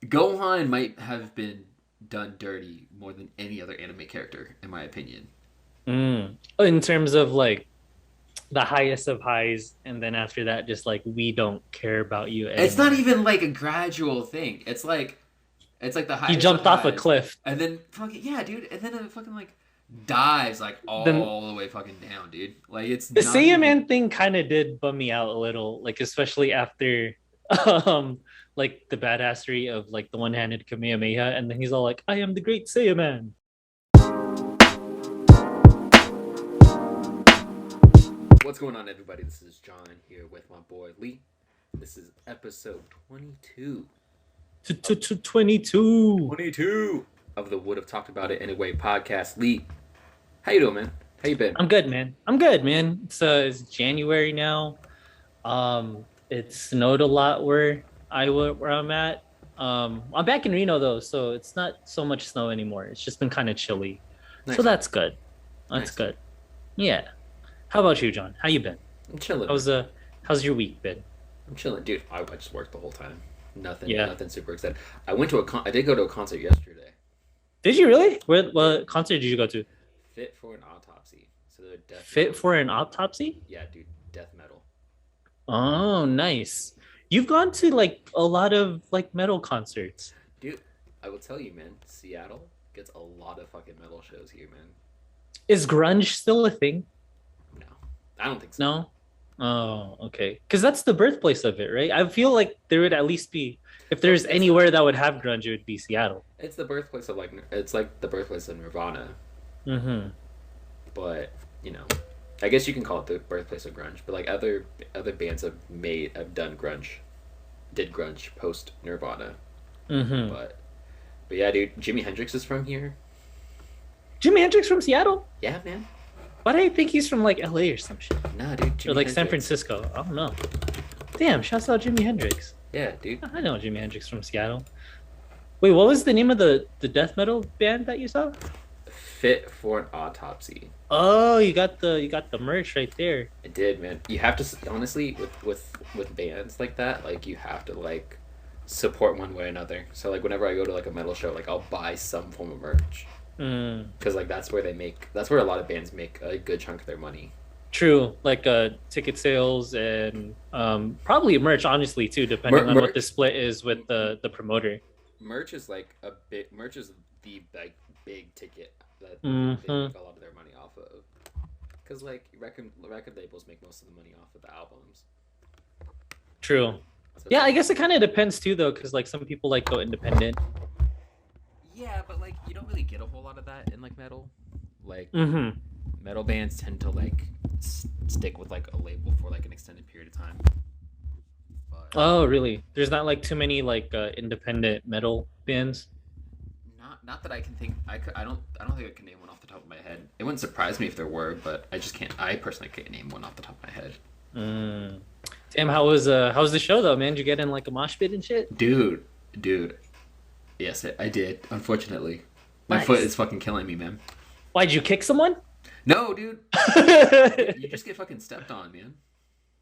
Gohan might have been done dirty more than any other anime character, in my opinion. In terms of like the highest of highs, and then after that, just like we don't care about you It's not anymore. even like a gradual thing. It's like the He highest of jumped off a highs, cliff. and then fucking yeah, dude, and then it fucking like dives like Then all the way fucking down, dude. Like it's the not even. Saiyaman thing kind of did bum me out a little, like especially after um like the badassery of like the one-handed Kamehameha, and then he's all like, "I am the great Saiyaman." What's going on, everybody? This is John here with my boy Lee. This is episode 22. 22. 22 of the Would Have Talked About It Anyway podcast. Lee, how you doing, man? How you been? I'm good, man. I'm good, man. It's January now. It snowed a lot where I'm at. I'm back in Reno though, so it's not so much snow anymore. It's just been kind of chilly, so Nice, that's good. That's nice. good. Yeah. How about you, John? How you been? I'm chilling, man. How's your week been? I'm chilling, dude. I just worked the whole time. Nothing, Yeah. nothing super excited. I did go to a concert yesterday. Did you really? What concert did you go to? Fit for an Autopsy. So they're death Fit metal for an band. autopsy? Yeah, dude, death metal. Oh, nice. You've gone to like a lot of like metal concerts. Dude, I will tell you, man. Seattle gets a lot of fucking metal shows here, man. Is grunge still a thing? No, I don't think so. No? Oh, okay. Because that's the birthplace of it, right? I feel like there would at least be, if Well, there's anywhere that would have grunge, it would be Seattle. it's the birthplace of it's like the birthplace of Nirvana, Mm-hmm. but you know, I guess you can call it the birthplace of grunge. But like other bands have done grunge, did grunge post Nirvana. Mm-hmm. But but yeah, dude, Jimi Hendrix is from here. Jimi Hendrix from Seattle? Yeah, man. Why do I think he's from like LA or some shit? Nah, dude, Or Jimi like San Hendrix. Francisco. I don't know. Damn, shouts out Jimi Hendrix. Yeah, dude. I know Jimi Hendrix from Seattle. Wait, what was the name of the death metal band that you saw? Fit for an Autopsy. Oh, you got the merch right there. I did, man. You have to honestly with bands like that, like you have to like support one way or another. So like whenever I go to like a metal show, like I'll buy some form of merch Mm, because like that's where a lot of bands make a good chunk of their money. true. Like ticket sales and probably merch, honestly, too, depending Mer- on what the merch split is with the promoter. merch is like a big merch is the like big ticket that they Hmm. make a lot of their money off of. Because like record labels make most of the money off of the albums. True. So it's Yeah, like I guess it kind of depends too, though, because like some people like go independent. yeah, but like you don't really get a whole lot of that in like metal. Like Hmm. metal bands tend to like stick with like a label for like an extended period of time. But Oh, really? There's not like too many like independent metal bands. not that I can think. I don't think I can name one off the top of my head. It wouldn't surprise me if there were, but I just can't. I personally can't name one off the top of my head. Mm. Damn, how was the show though, man? Did you get in like a mosh pit and shit? Dude, dude. Yes, I did. Unfortunately, my foot Nice. is fucking killing me, man. Why'd you kick someone? No, dude. You just get fucking stepped on, man.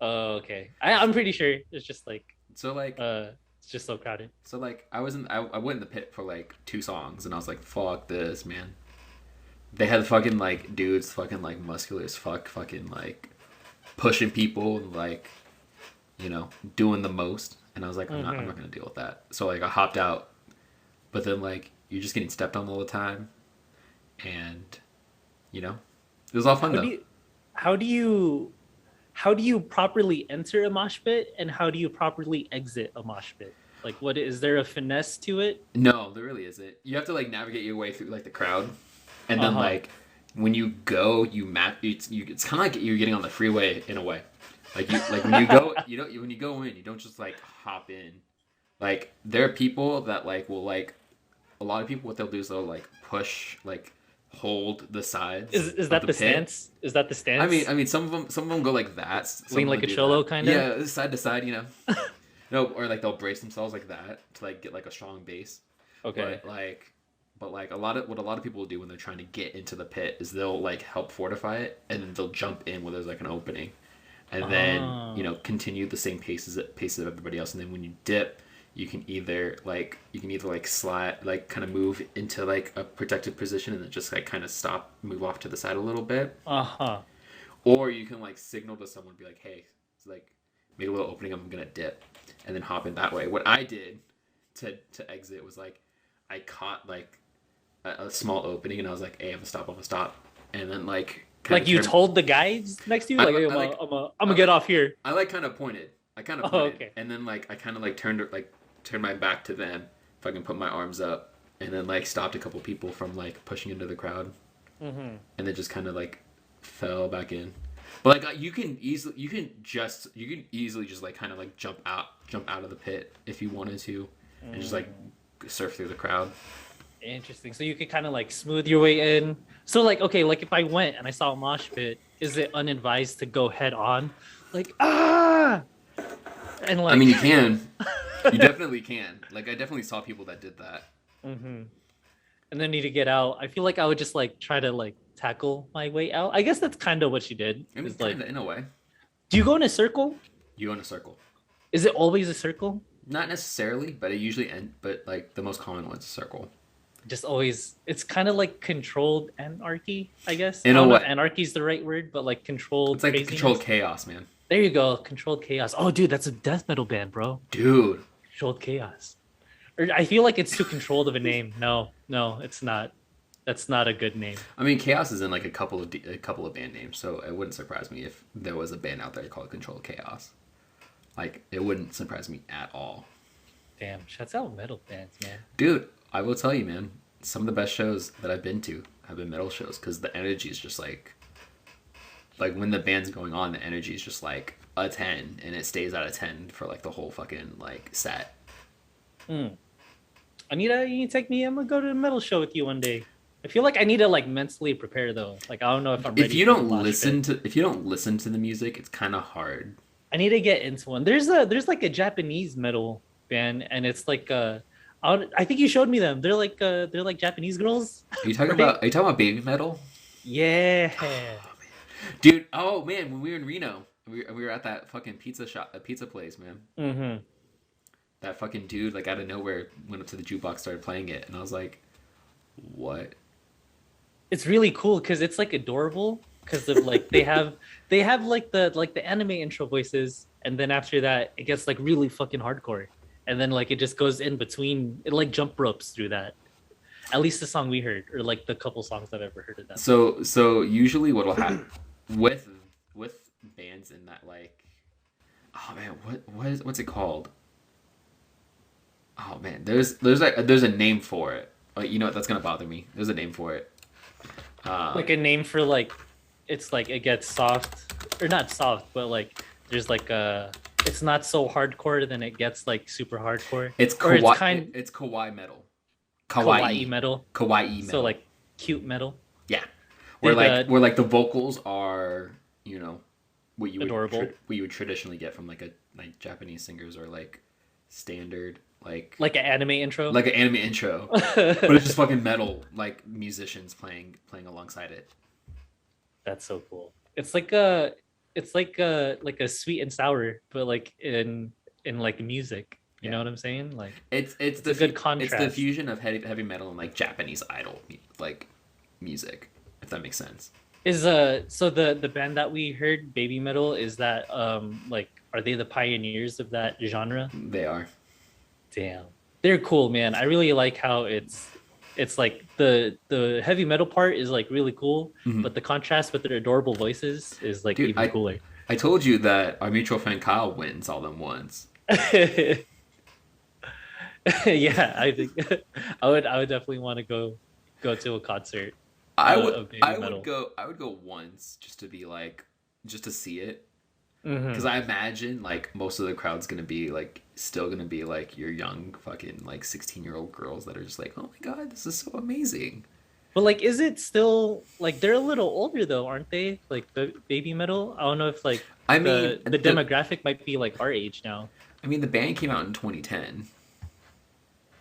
Oh, okay. I'm pretty sure it's just like So like, it's just so crowded. I went in the pit for like 2 songs, and I was like, fuck this, man. They had fucking like dudes, fucking like muscular as fuck, fucking like pushing people, like you know, doing the most. And I was like, I'm Hmm. not gonna deal with that. So like, I hopped out. But then like, you're just getting stepped on all the time, and you know, it was all fun How do though. you how do you how do you properly enter a mosh pit and how do you properly exit a mosh pit? Like what is there a finesse to it? No, there really isn't. You have to like navigate your way through like the crowd, and then Uh-huh. like when you go, you map. It's kind of like you're getting on the freeway in a way. Like when you go, when you go in, you don't just like hop in. Like there are people that like will like a lot of people. What they'll do is they'll like push like hold the sides Is of that the the pit. stance? Is that the stance? I mean, some of them go like that. Some Lean of like them a do cholo that. kind of? Yeah, side to side. You know. No, or like they'll brace themselves like that to like get like a strong base. Okay. But like, a lot of people will do when they're trying to get into the pit is they'll like help fortify it, and then they'll jump in where there's like an opening, and then Oh. continue the same pace as everybody else. And then when you dip, you can either like slide, like kind of move into like a protected position and then just like kind of stop, move off to the side a little bit, Uh-huh. or you can like signal to someone, be like, hey, it's like make a little opening, I'm gonna dip, and then hop in that way. What I did to exit was like I caught like a small opening and I was like, hey, I'm gonna stop, and then like kind Like of you turn. told the guys next to you, I, like, hey, I like I'm gonna get off here. I like kind of pointed. Oh, okay. And then like I kind of like turned my back to them, if I can put my arms up, and then like stopped a couple people from like pushing into the crowd, Mm-hmm. and then just kind of like fell back in. But like you can easily just like kind of like jump out of the pit if you wanted to, and just like surf through the crowd. Interesting. So you could kind of like smooth your way in. So like, okay, like if I went and I saw a mosh pit, is it unadvised to go head on? Like, and like, I mean, you can, you definitely can. Like I definitely saw people that did that. hmm and then need to get out. I feel like I would just like try to like tackle my way out. I guess that's kind of what she did. I mean, Is like, kind of in a way. do you go in a circle? You go in a circle. Is it always a circle? Not necessarily, but it usually end. But like the most common one's a circle. Just always, it's kind of like controlled anarchy, I guess. In I a don't know way. if anarchy is the right word, but like controlled It's like craziness. controlled chaos, man. There you go, controlled chaos. Oh, dude, that's a death metal band, bro. Dude. Controlled chaos. Or I feel like it's too controlled of a name. No, it's not. That's not a good name. I mean, Chaos is in like a couple of band names, so it wouldn't surprise me if there was a band out there called Controlled Chaos. Like, it wouldn't surprise me at all. Damn, shuts out metal bands, man. Dude, I will tell you, man, some of the best shows that I've been to have been metal shows, because the energy is just like when the band's going on, the energy is just like a 10, and it stays at a 10 for like the whole fucking like set. Mm. You need to take me. I'm gonna go to a metal show with you one day. I feel like I need to like mentally prepare though. Like I don't know if I'm ready. If you for the don't mosh listen pit. to the music, it's kind of hard. I need to get into one. There's like a Japanese metal band, and it's like I think you showed me them. They're like Japanese girls. Are you talking about baby metal? Yeah. Dude, oh man, when we were in Reno, we were at that fucking pizza place, man. Mm-hmm. That fucking dude, like out of nowhere, went up to the jukebox, started playing it, and I was like, what? It's really cool because it's like adorable because of like they have like the anime intro voices, and then after that it gets like really fucking hardcore, and then like it just goes in between. It like jump ropes through that. At least the song we heard, or like the couple songs I've ever heard of them. So usually what'll happen with bands in that, like, oh man, what's it called? Oh man, there's a name for it. Like, you know what? That's gonna bother me. There's a name for it. Like a name for like, it's like it gets soft, or not soft, but like there's like it's not so hardcore, then it gets like super hardcore. It's Or kawaii. It's kawaii metal. Kawaii metal. Kawaii metal. So like cute metal. Yeah, where Did, where like the vocals are, you know, what you would Adorable. what you would traditionally get from like Japanese singers, or like standard Like an anime intro. like an anime intro, but it's just fucking metal, like musicians playing alongside it. That's so cool. It's like like a sweet and sour, but like in like music. You know what I'm saying? Like It's a good contrast. It's the fusion of heavy metal and like Japanese idol like music, if that makes sense. is so the band that we heard, Baby Metal, is that like are they the pioneers of that genre? They are. Damn. They're cool, man. I really like how it's like the heavy metal part is like really cool, Mhm. but the contrast with their adorable voices is like Dude, even cooler. I told you that our mutual friend Kyle went and saw them once. Yeah, I think I would definitely want to go to a concert. I of Baby Metal. would go once, just to be like, just to see it, Mhm. because I imagine like most of the crowd's gonna be like still gonna be like your young fucking like 16-year-old girls that are just like, oh my god, this is so amazing. But like, is it still like they're a little older though, aren't they? Like Baby Metal. I don't know if like I mean, the demographic might be like our age now. I mean, the band came out in 2010.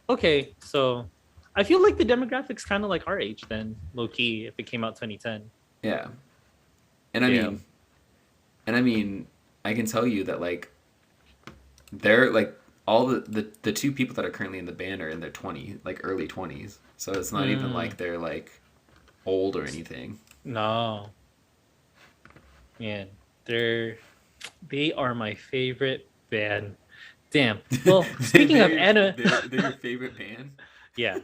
Okay, so I feel like the demographic's kind of like our age then, low key. If it came out 2010. Yeah. And I Yeah. mean, I can tell you that like they're like all the two people that are currently in the band are in their 20, like early 20s. So it's not even Mm, like they're like old or anything. no, man, they're they are my favorite band. Damn. Well, speaking of anime, They're your favorite band. yeah.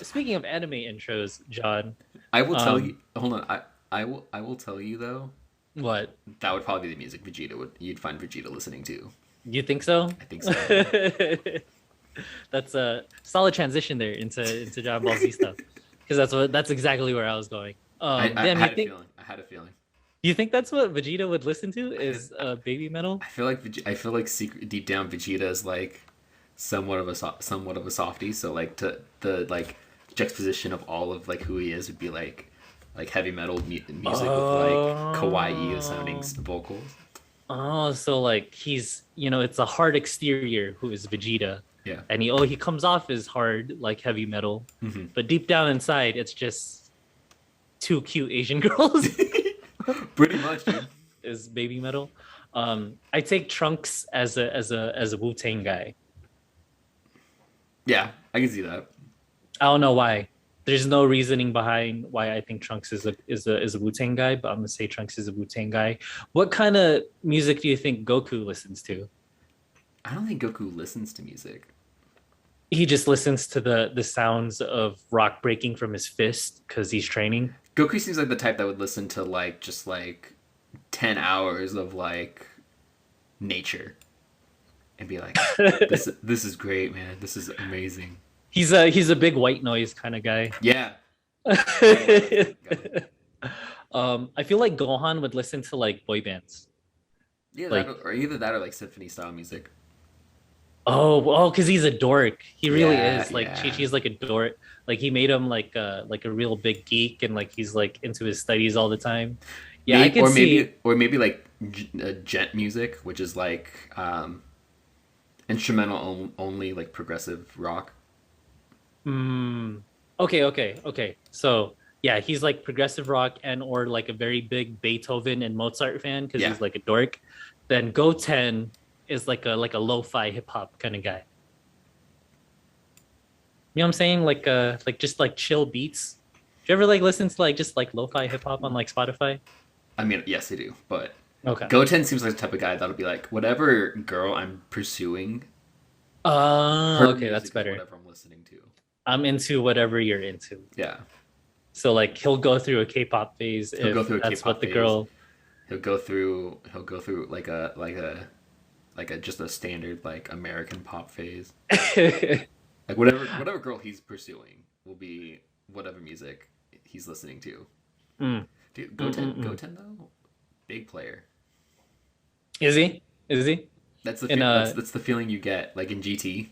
Speaking of anime intros, John. I will tell Um, you. Hold on. I will tell you though. what? That would probably be the music Vegeta would you'd find Vegeta listening to. You think so? I think so. That's a solid transition there into Dragon Ball Z stuff, because that's exactly where I was going. I Damn, had a feeling. I had a feeling. you think that's what Vegeta would listen to is Baby Metal? I feel like secret deep down Vegeta is like somewhat of a softie. So like to the like juxtaposition of all of like who he is would be like heavy metal music with like kawaii sounding Oh, vocals. oh, so like he's it's a hard exterior who is Vegeta, Yeah. and he comes off as hard like heavy metal, Hmm. but deep down inside it's just two cute Asian girls. Pretty much, dude. Is Baby Metal. I take Trunks as a Wu Tang guy. Yeah, I can see that. I don't know why. There's no reasoning behind why I think Trunks is a Wu Tang guy, but I'm gonna say Trunks is a Wu Tang guy. What kind of music do you think Goku listens to? I don't think Goku listens to music. He just listens to the sounds of rock breaking from his fist because he's training. Goku seems like the type that would listen to like just like 10 hours of like nature and be like, this is great, man. This is amazing. He's a big white noise kind of guy. Yeah. Got it. Got it. I feel like Gohan would listen to like boy bands. Yeah, Like, or either that or like symphony style music. because he's a dork. He really Yeah, is. Like yeah. Chi-Chi's like a dork. Like he made him like a real big geek, and like he's like into his studies all the time. Yeah, I Maybe, could see. or maybe like gent music, which is like instrumental only, like progressive rock. Mm, okay. So yeah, he's like progressive rock and or like a very big Beethoven and Mozart fan because Yeah. he's like a dork. Then Goten is like a lo-fi hip hop kind of guy. You know what I'm saying? Like just like chill beats. Do you ever like listen to like just like lo-fi hip hop on like Spotify? I mean, yes, I do, but Okay. Goten seems like the type of guy that'll be like, whatever girl I'm pursuing, her Okay, music that's is better. whatever I'm listening to. I'm into whatever you're into. Yeah, So like he'll go through a K-pop phase he'll go if through a that's K-pop what the phase. girl. He'll go through like a just a standard like American pop phase. Like whatever girl he's pursuing will be whatever music he's listening to. Mm, Dude, mm. Goten though, big player. Is he? Is he? That's the In that's the feeling you get like in GT.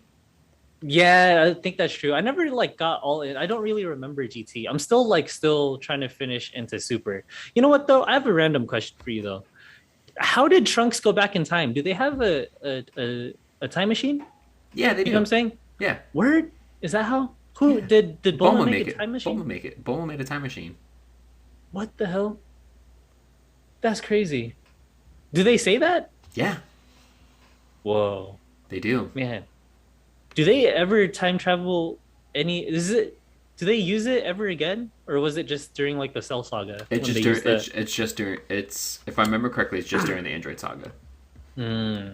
Yeah, I think that's true. I never like got all in. I don't really remember GT. I'm still trying to finish into Super. You know what though? I have a random question for you though. How did Trunks go back in time? Do they have a time machine? Yeah, they You know what I'm do. saying? Yeah, Word? Is that how? Who yeah. did Bulma Bulma make make a it. time machine? Bulma make it. Bulma made a time machine. What the hell? That's crazy. Do they say that? Yeah, Whoa, they do. man. Do they ever time travel do they use it ever again? Or was it just during like the Cell Saga It's when just they during, used the it's just during it's if I remember correctly, it's just during the Android saga. Hmm.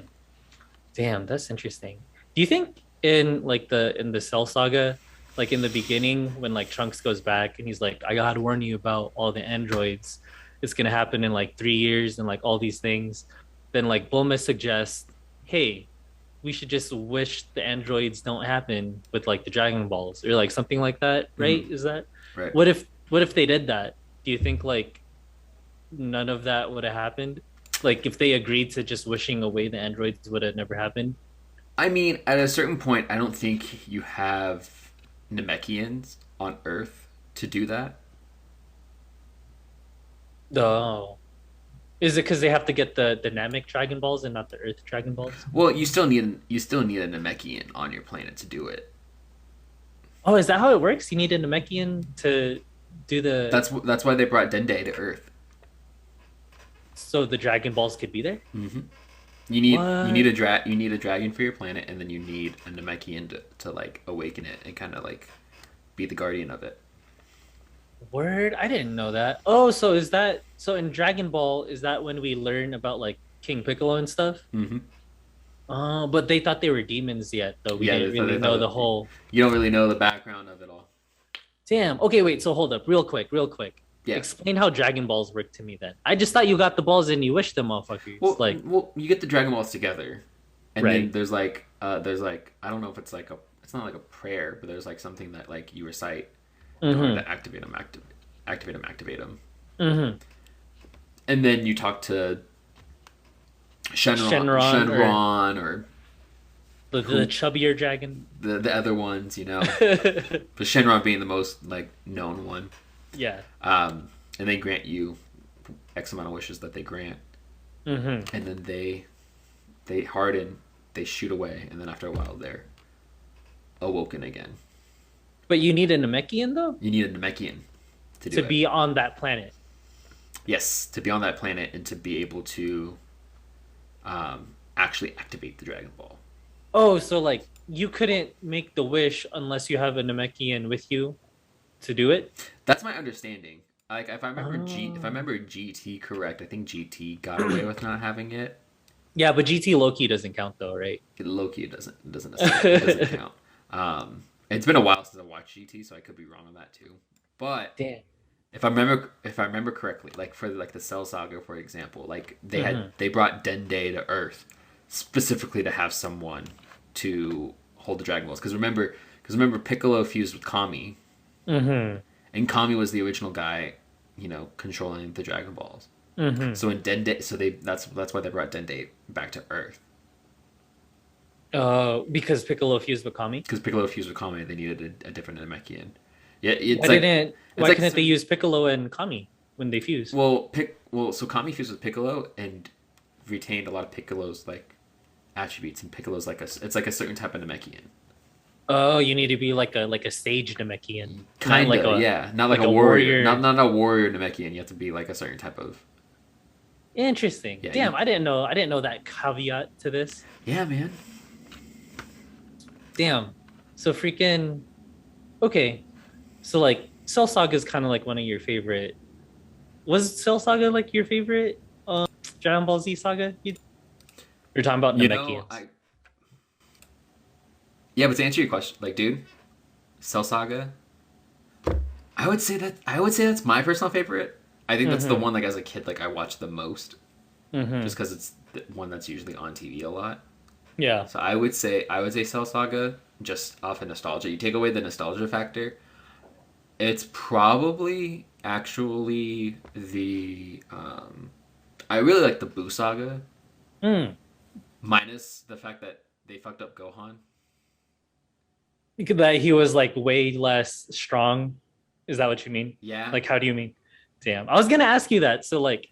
Damn, that's interesting. Do you think in like the Cell Saga, like in the beginning when like Trunks goes back and he's like, I gotta warn you about all the androids. It's gonna happen in like 3 years and like all these things. Then like Bulma suggests, hey, we should just wish the androids don't happen with like the Dragon Balls or like something like that, right? Is that Right. what if they did that? Do you think like none of that would have happened? Like if they agreed to just wishing away the androids would have never happened? I mean, at a certain point, I don't think you have Namekians on Earth to do that. Oh. Is it because they have to get the Namek Dragon Balls and not the Earth Dragon Balls? Well, you still need a Namekian on your planet to do it. Oh, is that how it works? You need a Namekian to do the That's why they brought Dende to Earth. so the Dragon Balls could be there? Hmm. You What? need you need a dragon for your planet, and then you need a Namekian to like awaken it and kind of like be the guardian of it. Word? I didn't know that. Oh, so is that so in Dragon Ball, is that when we learn about like King Piccolo and stuff? Hmm. Oh, but they thought they were demons yet, though. We Yeah, didn't really they know thought the that whole. you don't really know the background of it all. Damn. Okay, wait. So hold up, real quick, real quick. Yeah. Explain how Dragon Balls work to me then. I just thought you got the balls and you wished them, motherfuckers. Like, Well, you get the Dragon Balls together, and then right. there's like I don't know if it's like a it's not like a prayer, but there's like something that like you recite in order Mm-hmm. to activate them, Mm-hmm. and then you talk to Shenron Shenron or the who chubbier dragon. the other ones, you know, but Shenron being the most like known one. Yeah. And they grant you X amount of wishes that they grant, Mm-hmm. and then they harden, they shoot away, and then after a while they're awoken again. But you need a Namekian though You need a Namekian to do to it. be on that planet. Yes, to be on that planet and to be able to actually activate the Dragon Ball. Oh, so like you couldn't make the wish unless you have a Namekian with you to do it? That's my understanding. Like if I Oh. remember GT correct, I think GT got away with not having it. Yeah, but GT Loki doesn't count though, right? Loki doesn't necessarily it doesn't count. It's been a while since I watched GT, so I could be wrong on that too. But Damn. if I remember correctly, like for like the Cell Saga, for example, like Mhm. they brought Dende to Earth specifically to have someone to hold the Dragon Balls. Because remember Piccolo fused with Kami, Mhm. and Kami was the original guy, you know, controlling the Dragon Balls. Mhm. So in Dende, so they that's why they brought Dende back to Earth. Because Piccolo fused with Kami. Because Piccolo fused with Kami, they needed a different Namekian. Yeah, it's Why like didn't it's why like couldn't they use Piccolo and Kami when they fused? so Kami fused with Piccolo and retained a lot of Piccolo's like attributes, and Piccolo's like it's like a certain type of Namekian. Oh, you need to be like a sage Namekian, not Kind like of, a yeah. Not like, like a a warrior. warrior. Not a warrior Namekian. You have to be like a certain type of. Interesting. Yeah, Damn, I didn't know. I didn't know that caveat to this. Yeah, man. Damn. So freaking. Okay. So like Cell Saga is kind of like one of your favorite. Was Cell Saga like your favorite Dragon Ball Z saga? You're talking about You Namekians. know, yeah, but to answer your question, like, dude, Cell Saga. I would say that's my personal favorite. I think that's the Mm-hmm. one like as a kid like I watched the most, Mm-hmm. just because it's the one that's usually on TV a lot. Yeah. So I would say Cell Saga just off of nostalgia. You take away the nostalgia factor, it's probably actually the I really like the Buu Saga, Mm. minus the fact that they fucked up Gohan. That he was like way less strong. Is that what you mean? Yeah, Like, how do you mean? Damn. I was gonna ask you that. So like,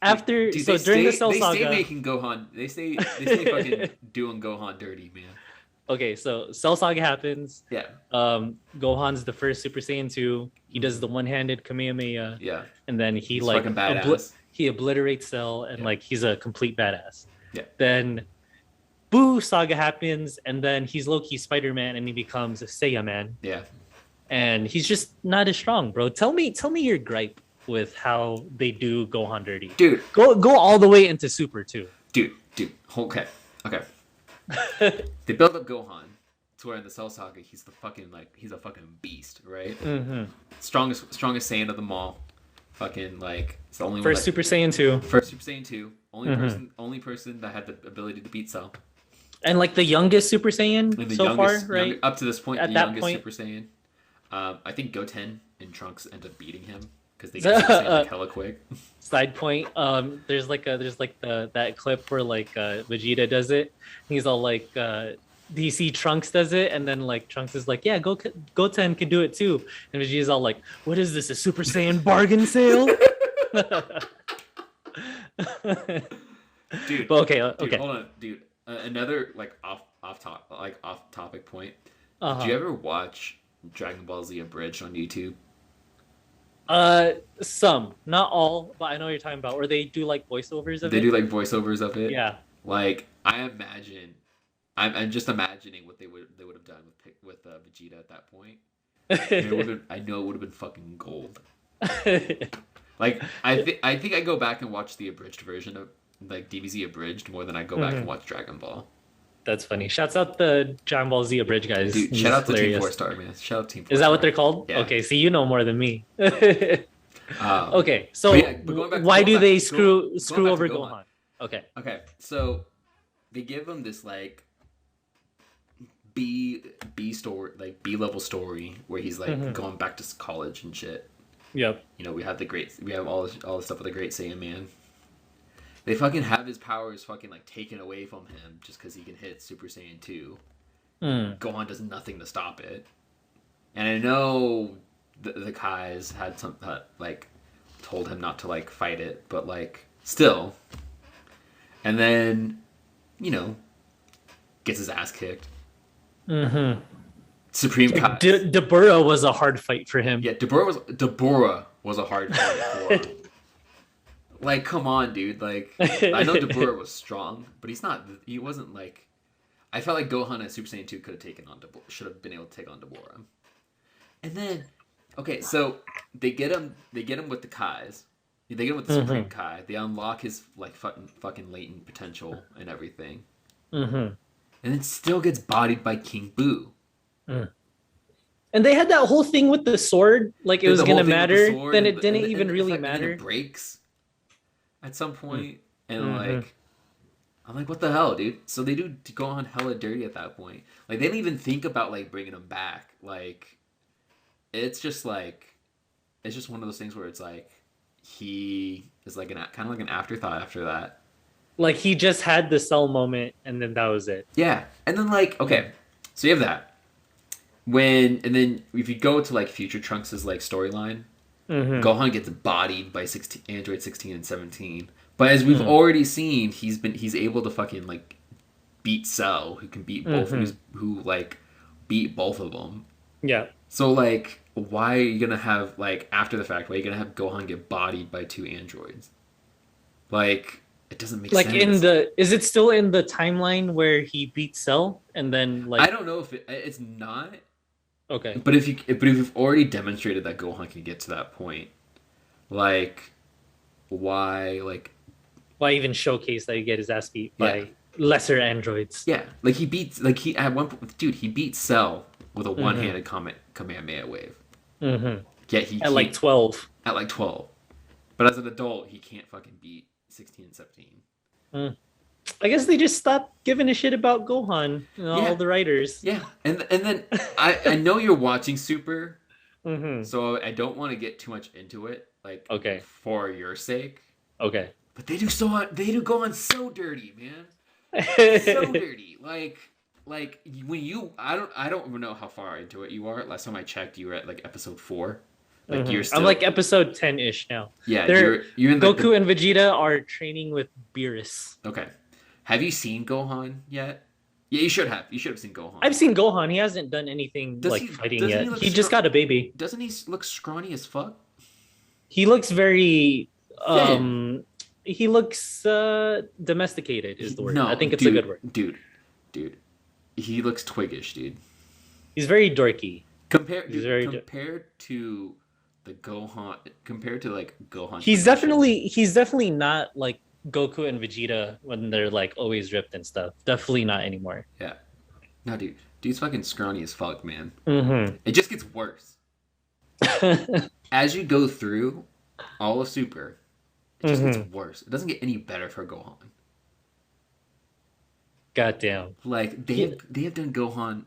after dude, so during the Cell they stay Saga. making Gohan. They stay fucking doing Gohan dirty, man. Okay, so Cell Saga happens. Yeah, Gohan's the first Super Saiyan 2. He does the one-handed Kamehameha, yeah. and then he He's like fucking badass. he obliterates Cell, and Yeah. like he's a complete badass. Yeah. Then Boo Saga happens, and then he's low-key Spider-Man, and he becomes a Saiyan Man, Yeah. and he's just not as strong, bro. Tell me your gripe with how they do Gohan dirty. Dude, Go all the way into Super too. dude. Okay. They build up Gohan to where in the Cell Saga he's a fucking beast, right? Mm-hmm. Strongest Saiyan of them all. Fucking like it's the only First one Super Saiyan 2. first Super Saiyan 2. Mhm. Only person that had the ability to beat Cell. And like the youngest Super Saiyan And the so far, youngest, right? up to this point, At the that youngest point- Super Saiyan. I think Goten and Trunks end up beating him because they get Super Saiyan like hella quick. Side point, there's like that clip where like Vegeta does it. He's all like DC Trunks does it, and then like Trunks is like, yeah, Goten can do it too. And Vegeta's all like, what is this, a Super Saiyan bargain sale? Dude, But okay, dude, okay. hold on, dude. Another like off topic point. Uh-huh. Did you ever watch Dragon Ball Z Abridged on YouTube? Some, not all, but I know what you're talking about. Where they do like voiceovers of They it. do like voiceovers of it. Yeah. Like I imagine, I'm just imagining what they would have done with Vegeta at that point. And I know it would have been fucking gold. Like I think I go back and watch the abridged version of like DBZ abridged more than I go back and watch Dragon Ball. That's funny. Shouts out the Dragon Ball Z Abridged guys. Dude, He's shout out to Team hilarious. Four Star, man. Shout out Team Four Is that Star. what they're called? Yeah. Okay, see, you know more than me. Okay, so but going back- why going do back- they going- screw going screw back to over Gohan. Gohan? Okay. Okay, so they give him this like B story, like B level story where he's like going back to college and shit. Yep. You know, we have all the stuff with the Great Saiyan Man. They fucking have his powers fucking like taken away from him just because he can hit Super Saiyan 2. Gohan does nothing to stop it. And I know the Kais had some like told him not to like fight it, but like still. And then, you know, gets his ass kicked. Supreme Kai. Dabura was a hard fight for him. Yeah, Deborah was a hard fight for him. Like, come on, dude. Like, I know Deborah was strong, but he wasn't like. I felt like Gohan at Super Saiyan 2 could have taken on Deborah, should have been able to take on Deborah. And then, okay, so they get him with the Kais. They get him with the Supreme Kai. They unlock his like fucking latent potential and everything. And then still gets bodied by King Buu. And they had that whole thing with the sword, like it was The whole gonna thing with the matter. sword Then and it didn't and even the really fact that matter. It breaks at some point, and like, I'm like, what the hell, dude? So they do Gohan hella dirty at that point. Like they didn't even think about like bringing him back. Like, it's just one of those things where it's like he is like kind of like an afterthought after that. Like he just had the Cell moment, and then that was it. Yeah, and then like, okay, so you have that. And then if you go to like Future Trunks' like storyline, Gohan gets bodied by Android 16 and 17. But as we've already seen, he's able to fucking like beat Cell, who can beat both who like beat both of them. Yeah. So like, why are you gonna have like after the fact? Why are you gonna have Gohan get bodied by two androids? Like, it doesn't make Like sense. is it still in the timeline where he beats Cell and then like I don't know if it's not. Okay. But if you've already demonstrated that Gohan can get to that point, like, why even showcase that he get his ass beat Yeah. by lesser androids? yeah, like he at one point, dude, he beats Cell with a one-handed Kamehameha wave. Yet he At like 12. at like 12. But as an adult, he can't fucking beat 16 and 17. I guess they just stopped giving a shit about Gohan, Yeah. all the writers. Yeah, and then I know you're watching Super, Mm-hmm. so I don't want to get too much into it, like Okay. for your sake. Okay. But they do Gohan so dirty, man. So dirty. Like when I don't even know how far into it you are. Last time I checked, you were at like episode 4. Like you're still I'm like episode 10-ish now. yeah. they're- You're in Goku and Vegeta are training with Beerus. okay. Have you seen Gohan yet? Yeah, you should have. You should have seen Gohan. I've seen Gohan. He hasn't done anything Does like he- fighting doesn't he yet. look He just strong? got a baby. Doesn't he look scrawny as fuck? He looks very he looks domesticated is the word. No, I think it's dude, a good word. Dude. He looks twiggish, dude. He's very dorky. Compared He's very to the Gohan, compared to like Gohan. He's definitely not like Goku and Vegeta when they're like always ripped and stuff. Definitely not anymore. yeah. No, dude's fucking scrawny as fuck, man. Mm-hmm. It just gets worse as you go through all of Super. It just gets worse. It doesn't get any better for Gohan. Goddamn. Like they have done Gohan.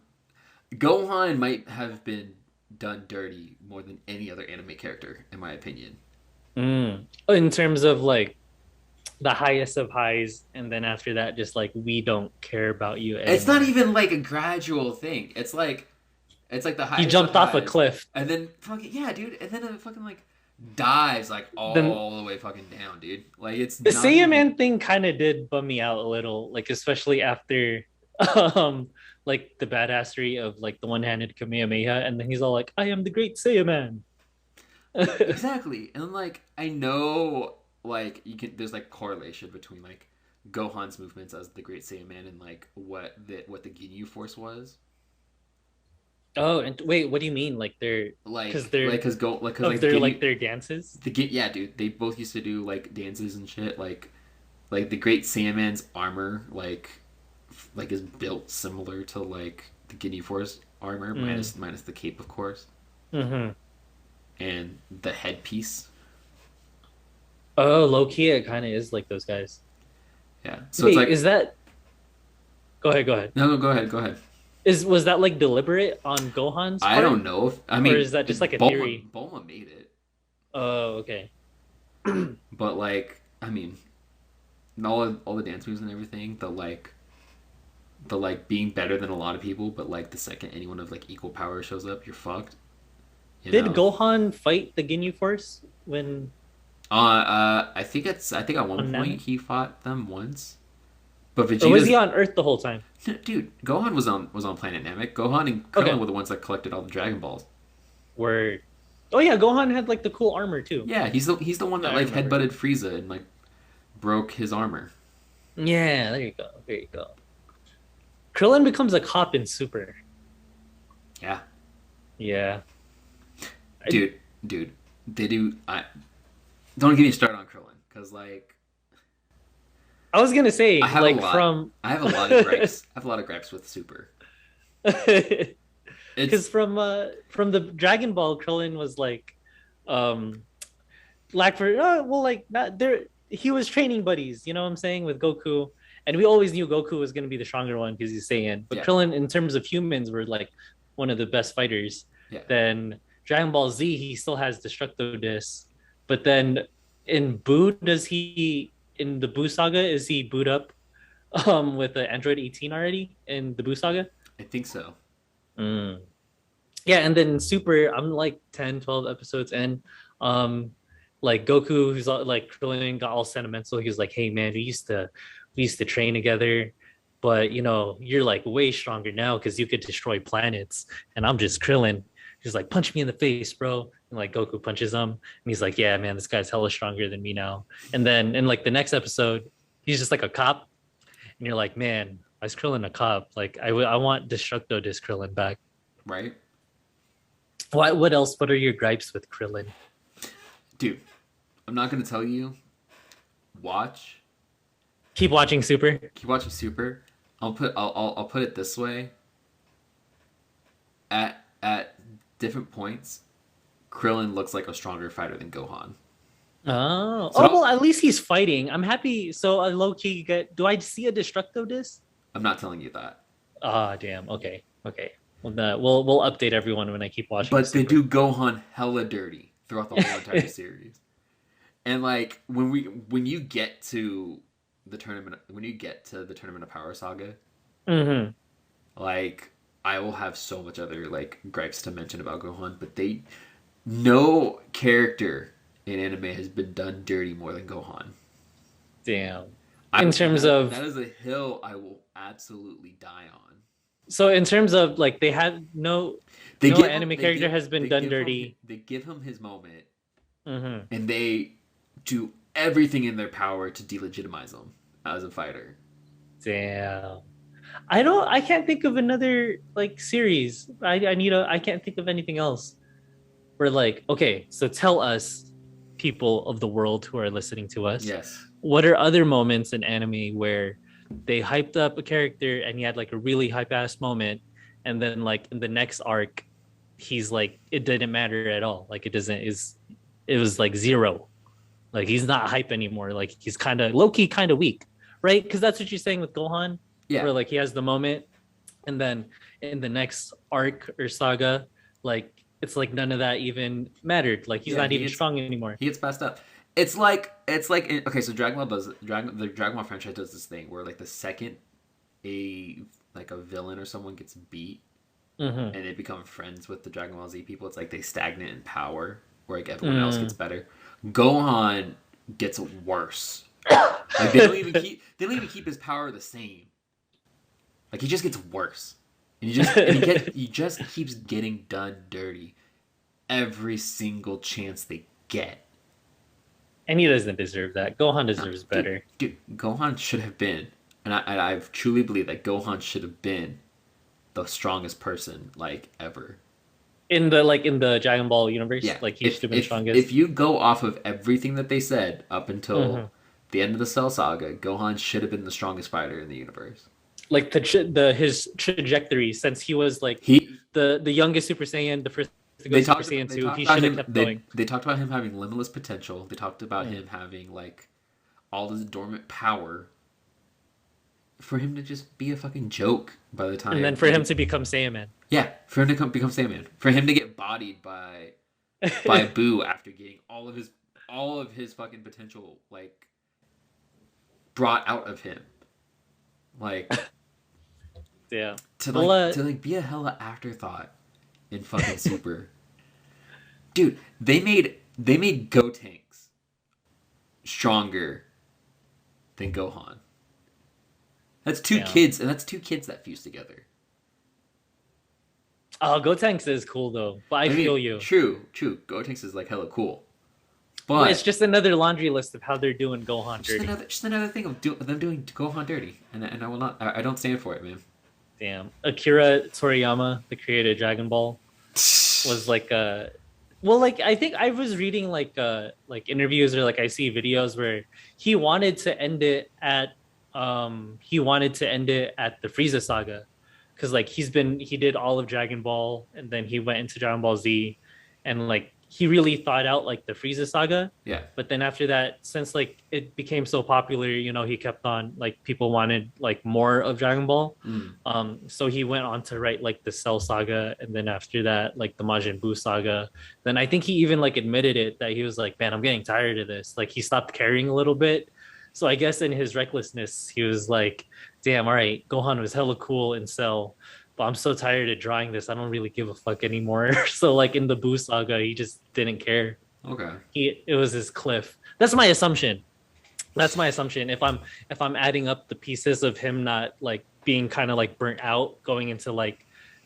Gohan might have been done dirty more than any other anime character, in my opinion. In terms of like the highest of highs, and then after that, just like we don't care about you anymore. It's not even like a gradual thing. It's like the highest. He jumped of off a highs, cliff. and then fucking yeah, dude, and then it fucking like dives like all the way fucking down, dude. Like it's The not Saiyaman even- thing kind of did bum me out a little, like especially after like the badassery of like the one-handed Kamehameha, and then he's all like, "I am the great Saiyaman." Exactly, and like I know like you can there's like correlation between like Gohan's movements as the Great Saiyaman and like what the Ginyu Force was. Oh, and wait, what do you mean? Like they're because they're Because of like the their Ginyu like their dances? yeah, dude, they both used to do like dances and shit. Like the Great Saiyaman's armor like is built similar to like the Ginyu Force armor Mm. minus the cape, of course, Mm-hmm. and the headpiece. Oh, low key, it kind of is like those guys. Yeah, so it's Wait, like is that? Go ahead, go ahead. no, go ahead, go ahead. Was that like deliberate on Gohan's I part, don't know if I or mean is that just like a theory? Bulma made it, Oh, okay. but like I mean all the dance moves and everything, the being better than a lot of people, but like the second anyone of like equal power shows up, you're fucked. You Did know. Gohan fight the Ginyu Force when I think at one on point Namek? he fought them once, but Or was Vegeta's he on Earth the whole time? dude. Gohan was on Planet Namek. Gohan and Okay. Krillin were the ones that collected all the Dragon Balls. Word. Oh yeah, Gohan had like the cool armor too. Yeah, he's the one that I like remember. headbutted Frieza and like broke his armor. Yeah, there you go. There you go. Krillin becomes a cop in Super. Yeah, Yeah. I, dude, they do. I don't get me started on Krillin because like I was gonna say I have a like lot. from I have a lot of gripes. I have a lot of gripes with Super. because It's from the Dragon Ball, Krillin was like um like for well like not there he was training buddies, you know what I'm saying, with Goku. And we always knew Goku was gonna be the stronger one because he's Saiyan. But yeah, Krillin, in terms of humans, were like one of the best fighters. yeah. Then Dragon Ball Z, he still has Destructo Disc. But then in Boo, does he in the Boo saga, is he boot up with the Android 18 already in the Boo saga? I think so. Mm. Yeah, and then Super, I'm like 10, 12 episodes in. Um, like Goku, who's like Krillin got all sentimental. He was like, "Hey man, we used to train together, but you know, you're like way stronger now because you could destroy planets, and I'm just Krillin." He's like, "Punch me in the face, bro." And like Goku punches him, and he's like, "Yeah, man, this guy's hella stronger than me now." And then in like the next episode, he's just like a cop, and you're like, "Man, why is Krillin a cop? Like, I want Destructo Disc Krillin back." Right, What else? What are your gripes with Krillin? dude. I'm not gonna tell you. Watch. Keep watching Super. Keep watching Super. I'll put it this way. At different points, Krillin looks like a stronger fighter than Gohan. Oh, So well, at least he's fighting. I'm happy. So a low key get. Do I see a Destructo Disc? I'm not telling you that. Ah, damn. Okay, okay. Well, we'll update everyone when I keep watching. But they Super. do Gohan hella dirty throughout the whole entire series. And like when you get to the tournament of Power Saga, Mm-hmm. like I will have so much other like gripes to mention about Gohan, but no character in anime has been done dirty more than Gohan. Damn. In terms of that is a hill I will absolutely die on. so in terms of like they had no They no give anime they character give- has been they done give him- dirty. they give him his moment, Mm-hmm. and they do everything in their power to delegitimize him as a fighter. Damn. I can't think of another like series. I can't think of anything else. We're like, okay, so tell us, people of the world who are listening to us, Yes. what are other moments in anime where they hyped up a character and he had like a really hype ass moment, and then like in the next arc, he's like it didn't matter at all. Like it was like zero. Like he's not hype anymore. Like he's kind of low key, kind of weak, right? Because that's what you're saying with Gohan, Yeah. where like he has the moment, and then in the next arc or saga, like it's like none of that even mattered. Like he's Yeah, not he even gets- strong anymore. He gets passed up. Okay, so the Dragon Ball franchise does this thing where like the second a villain or someone gets beat Mm-hmm. and they become friends with the Dragon Ball Z people, it's like they stagnate in power where like everyone else gets better. Gohan gets worse. Like they don't even keep his power the same. Like he just gets worse. And he just keeps getting done dirty every single chance they get. And he doesn't deserve that. Gohan No, deserves dude, better. dude, Gohan should have been, and I truly believe that Gohan should have been the strongest person like ever. In the Dragon Ball universe, Yeah, like he should if have been if if strongest. you go off of everything that they said up Hmm. until the end of the Cell Saga, Gohan should have been the strongest fighter in the universe. Like the his trajectory since he was like He the youngest Super Saiyan, the first to go Super Saiyan they 2, talked he about should have him kept going. they talked about him having limitless potential. They talked about Mm. him having like all this dormant power for him to just be a fucking joke by the And then time for him to become Saiyaman. yeah, for him to become Saiyan, for him to get bodied by Boo after getting all of his fucking potential like brought out of him. Like Yeah. to Well, to like be a hella afterthought in fucking Super. Dude, they made Gotenks stronger than Gohan. That's two yeah. kids, and that's two kids that fuse together. Oh, Gotenks is cool though, but I mean, feel you. True. Gotenks is like hella cool, Well, but it's just another laundry list of how they're doing Gohan dirty. just another thing of them doing Gohan dirty, and I will not. I don't stand for it, man. Damn. Akira Toriyama, the creator of Dragon Ball, was like well, like I think I was reading like interviews or like I see videos where he wanted to end it at the Frieza saga, because like he did all of Dragon Ball and then he went into Dragon Ball Z, and like he really thought out like the Frieza saga. Yeah. But then after that, since like it became so popular, he kept on like people wanted like more of Dragon Ball. Mm. So he went on to write like the Cell saga, and then after that, like the Majin Buu saga. Then I think he even like admitted it that he was like, man, I'm getting tired of this. Like he stopped caring a little bit. So I guess in his recklessness, he was like, damn, all right, Gohan was hella cool in Cell, but I'm so tired of drawing this. I don't really give a fuck anymore. So like in the Buu saga, he just didn't care. Okay. It was his cliff. That's my assumption. If I'm adding up the pieces of him not like being kind of like burnt out going into like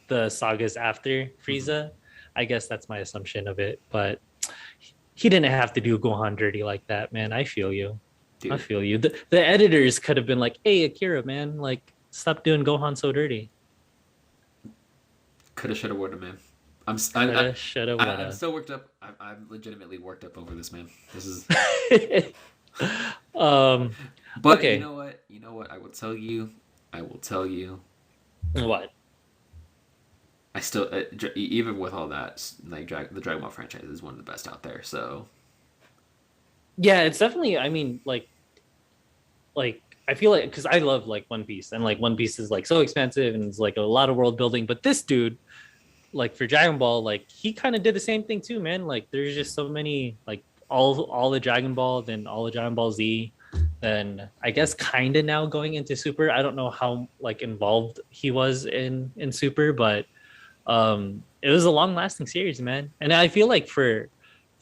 the sagas after Frieza, I guess that's my assumption of it. But he didn't have to do Gohan dirty like that, man. I feel you. Dude. I feel you. The editors could have been like, "Hey, Akira, man, like stop doing Gohan so dirty." Coulda, shoulda, woulda, man. Shoulda, I'm woulda. so worked up. I'm legitimately worked up over this, man. This is. um, But okay. you know what? You know what? I will tell you. What? I still, even with all that, like the Dragon Ball franchise is one of the best out there. So Yeah, it's definitely. I mean, like I feel like because I love like One Piece, and like One Piece is like so expensive and it's like a lot of world building. But this dude, like for Dragon Ball, like he kind of did the same thing too, man. Like there's just so many like all the Dragon Ball, then all the Dragon Ball Z, then I guess kind of now going into Super. I don't know how like involved he was in Super, but it was a long lasting series, man. And I feel like for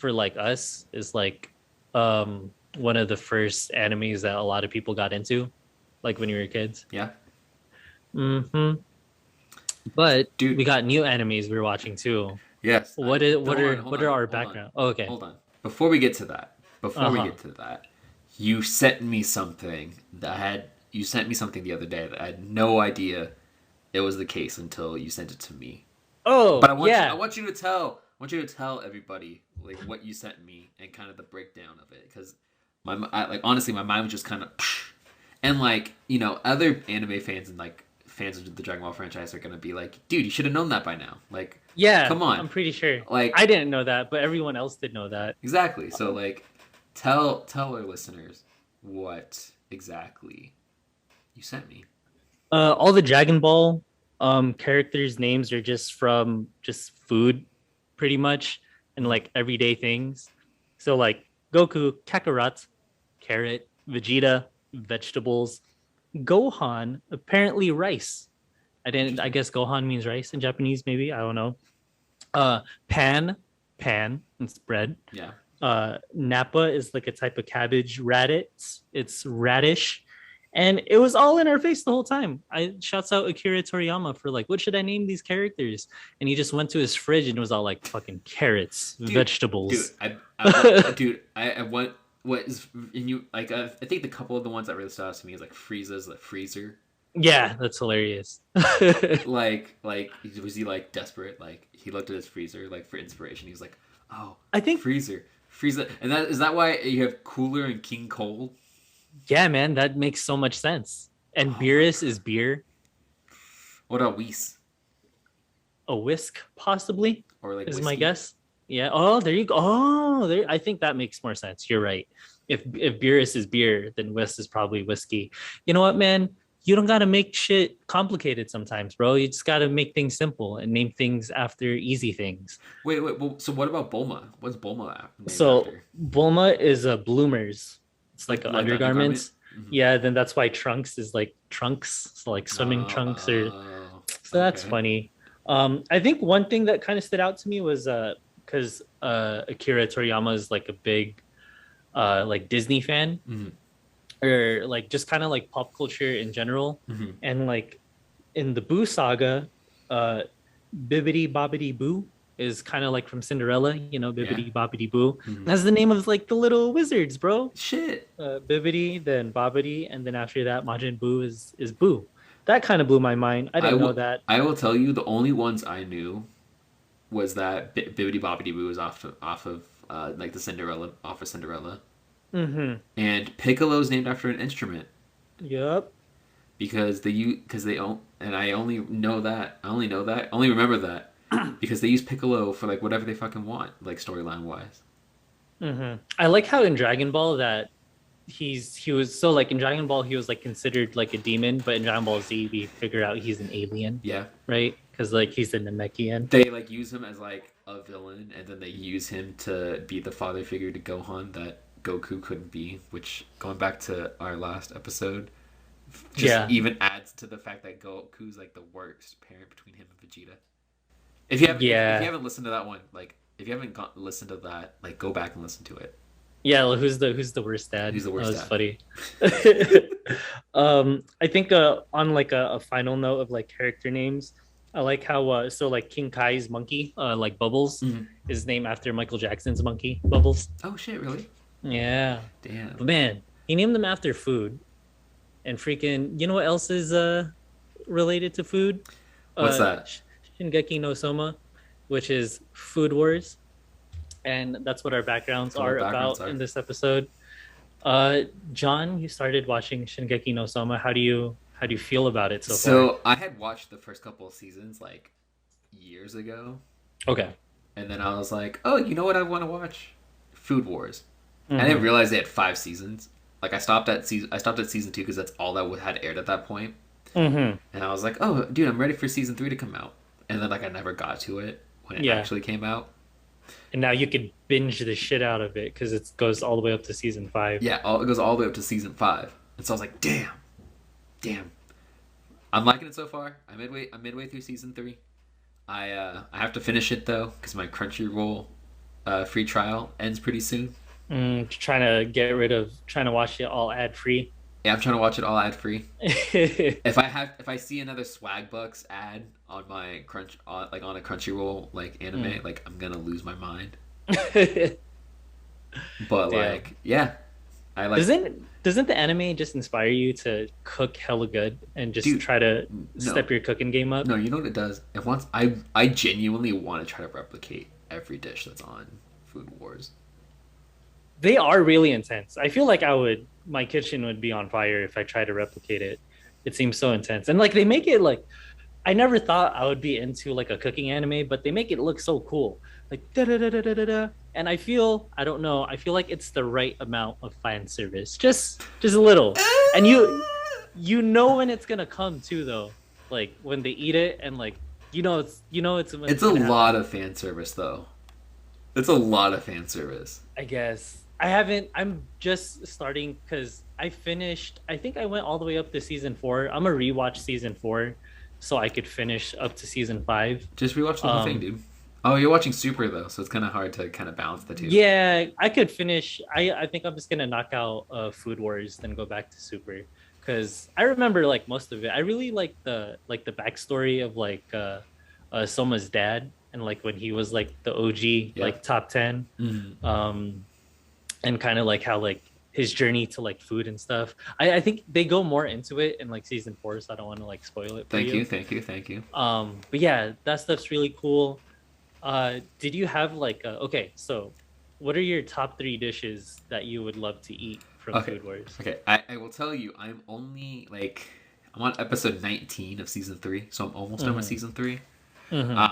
like us is like one of the first animes that a lot of people got into, like when you were kids. yeah, But Dude. we got new animes we were watching too. yes. What Hold are on, our hold background? on, Oh, okay. Hold on. Before we get to that, you sent me something you sent me something the other day that I had no idea it was the case until you sent it to me. Oh, But I yeah. want you to tell everybody like what you sent me and kind of the breakdown of it, because like honestly my mind was just kind of, and like other anime fans and like fans of the Dragon Ball franchise are gonna be like, dude, you should have known that by now. Like, Yeah, come on. I'm pretty sure. Like, I didn't know that, but everyone else did know that. exactly. So like, tell our listeners what exactly you sent me. All the Dragon Ball characters' names are just from just food, pretty much, and like everyday things. So like Goku, Kakarot, carrot, Vegeta, vegetables, Gohan, apparently rice. I guess Gohan means rice in Japanese, maybe. I don't know. Pan, it's bread. Yeah. Nappa is like a type of cabbage. Raditz, it's radish. And it was all in our face the whole time. I shouts out Akira Toriyama for like, what should I name these characters? And he just went to his fridge and it was all like fucking carrots, vegetables. Dude, I what is and you like? I think the couple of the ones that really stood out to me is like Frieza's the freezer. Yeah, that's hilarious. Like was he like desperate? Like he looked at his freezer like for inspiration. He was like, oh, I think, freezer, freezer, and that is that why you have Cooler and King Cold? yeah, man, that makes so much sense. And Oh my Beerus god. is beer. What about Whis A whisk, possibly, or like is my whiskey? guess. Yeah. Oh, there you go. Oh, there. I think that makes more sense. You're right. If Beerus is beer, then whisk is probably whiskey. You know what, man? You don't gotta make shit complicated sometimes, bro. You just gotta make things simple and name things after easy things. Wait. Well, so what about Bulma? What's Bulma named So after? Bulma is a bloomers. It's like Like the undergarment? undergarments. Hmm. Yeah, then that's why trunks is like trunks, so like swimming trunks or Oh, so that's okay. funny. I think one thing that kind of stood out to me was because Akira Toriyama is like a big like Disney fan Hmm. or like just kind of like pop culture in general. Hmm. And like in the Boo saga, uh Bibbidi Bobbidi Boo is kind of like from Cinderella, you know, Yeah. Bibbidi Bobbidi Boo. Hmm. That's the name of like the little wizards, bro. Shit. Bibbidi, then Bobbidi, and then after that, Majin Buu is Boo. That kind of blew my mind. I I didn't know will. that. I will tell you the only ones I knew was that Bibbidi Bobbidi Boo was off of like the Cinderella off of Cinderella, Mm-hmm. and Piccolo's named after an instrument Yep. because they own and I only know that I only remember that because they use Piccolo for like whatever they fucking want like storyline wise. Mm-hmm. I like how in Dragon Ball that he was so like in Dragon Ball he was like considered like a demon, but in Dragon Ball Z we figure out he's an alien, Yeah, right? Because like he's a Namekian. they like use him as like a villain, and then they use him to be the father figure to Gohan that Goku couldn't be. Which going back to our last episode, just Yeah. even adds to the fact that Goku's like the worst parent between him and Vegeta. If you Yeah. haven't listened to that one, like if you haven't listened to that, like go back and listen to it. Yeah, well, who's the worst dad? He's the That worst was dad. funny. I think on like a final note of like character names, I like how so like King Kai's monkey, like Bubbles, Mhm. is named after Michael Jackson's monkey, Bubbles. Oh shit! Really? Yeah, but Damn. man, he named them after food, and freaking, you know what else is related to food? What's that? Shingeki no Soma, which is Food Wars, and that's what our backgrounds What our are backgrounds about are. in this episode. John, you started watching Shingeki no Soma. How do you feel about it so far? So I had watched the first couple of seasons like years ago, Okay. and then I was like, oh, you know what I want to watch? Food Wars. I Mhm. didn't realize they had 5 seasons. Like I stopped at season 2 because that's all that had aired at that point. Mhm. And I was like, oh, dude, I'm ready for season 3 to come out. And then like I never got to it when it Yeah. actually came out. And now you can binge the shit out of it because it goes all the way up to season 5. Yeah, it goes all the way up to season 5. And so I was like, damn. I'm liking it so far. I'm midway through season 3. I have to finish it though because my Crunchyroll free trial ends pretty soon. Trying to watch it all ad free. Yeah, I'm trying to watch it all ad free. If I see another Swag Bucks ad on my like on a Crunchyroll like anime, like I'm gonna lose my mind. But Damn. like, yeah, I like. Doesn't the anime just inspire you to cook hella good and just Dude, try to no, step your cooking game up? no, you know what it does? It wants. I genuinely want to try to replicate every dish that's on Food Wars. They are really intense. I feel like my kitchen would be on fire if I tried to replicate it. It seems so intense. And like they make it like, I never thought I would be into like a cooking anime, but they make it look so cool. Like da da da da da da da. And I don't know, I feel like it's the right amount of fan service. Just a little. And you know when it's gonna come too though. Like when they eat it and like it's when It's a gonna happen. lot of fan service though. It's a lot of fan service. I guess I'm just starting because I think I went all the way up to season 4. I'm gonna rewatch season 4 so I could finish up to season 5. Just rewatch the whole thing, dude. Oh, you're watching Super though, so it's kind of hard to kind of balance the two. Yeah, I could finish. I think I'm just gonna knock out Food Wars, then go back to Super, because I remember like most of it. I really like the backstory of like Soma's dad and like when he was like the OG Yeah. like top 10. Mhm. and kind of like how like his journey to like food and stuff. I think they go more into it in like season 4, so I don't want to like spoil it for Thank you, you. thank you, thank you. But yeah, that stuff's really cool. Did you have like okay, so what are your top 3 dishes that you would love to eat from Okay, Food Wars? okay. I will tell you, I'm only like I'm on episode 19 of season 3, so I'm almost done with Mm-hmm. season 3. Mm-hmm. Um,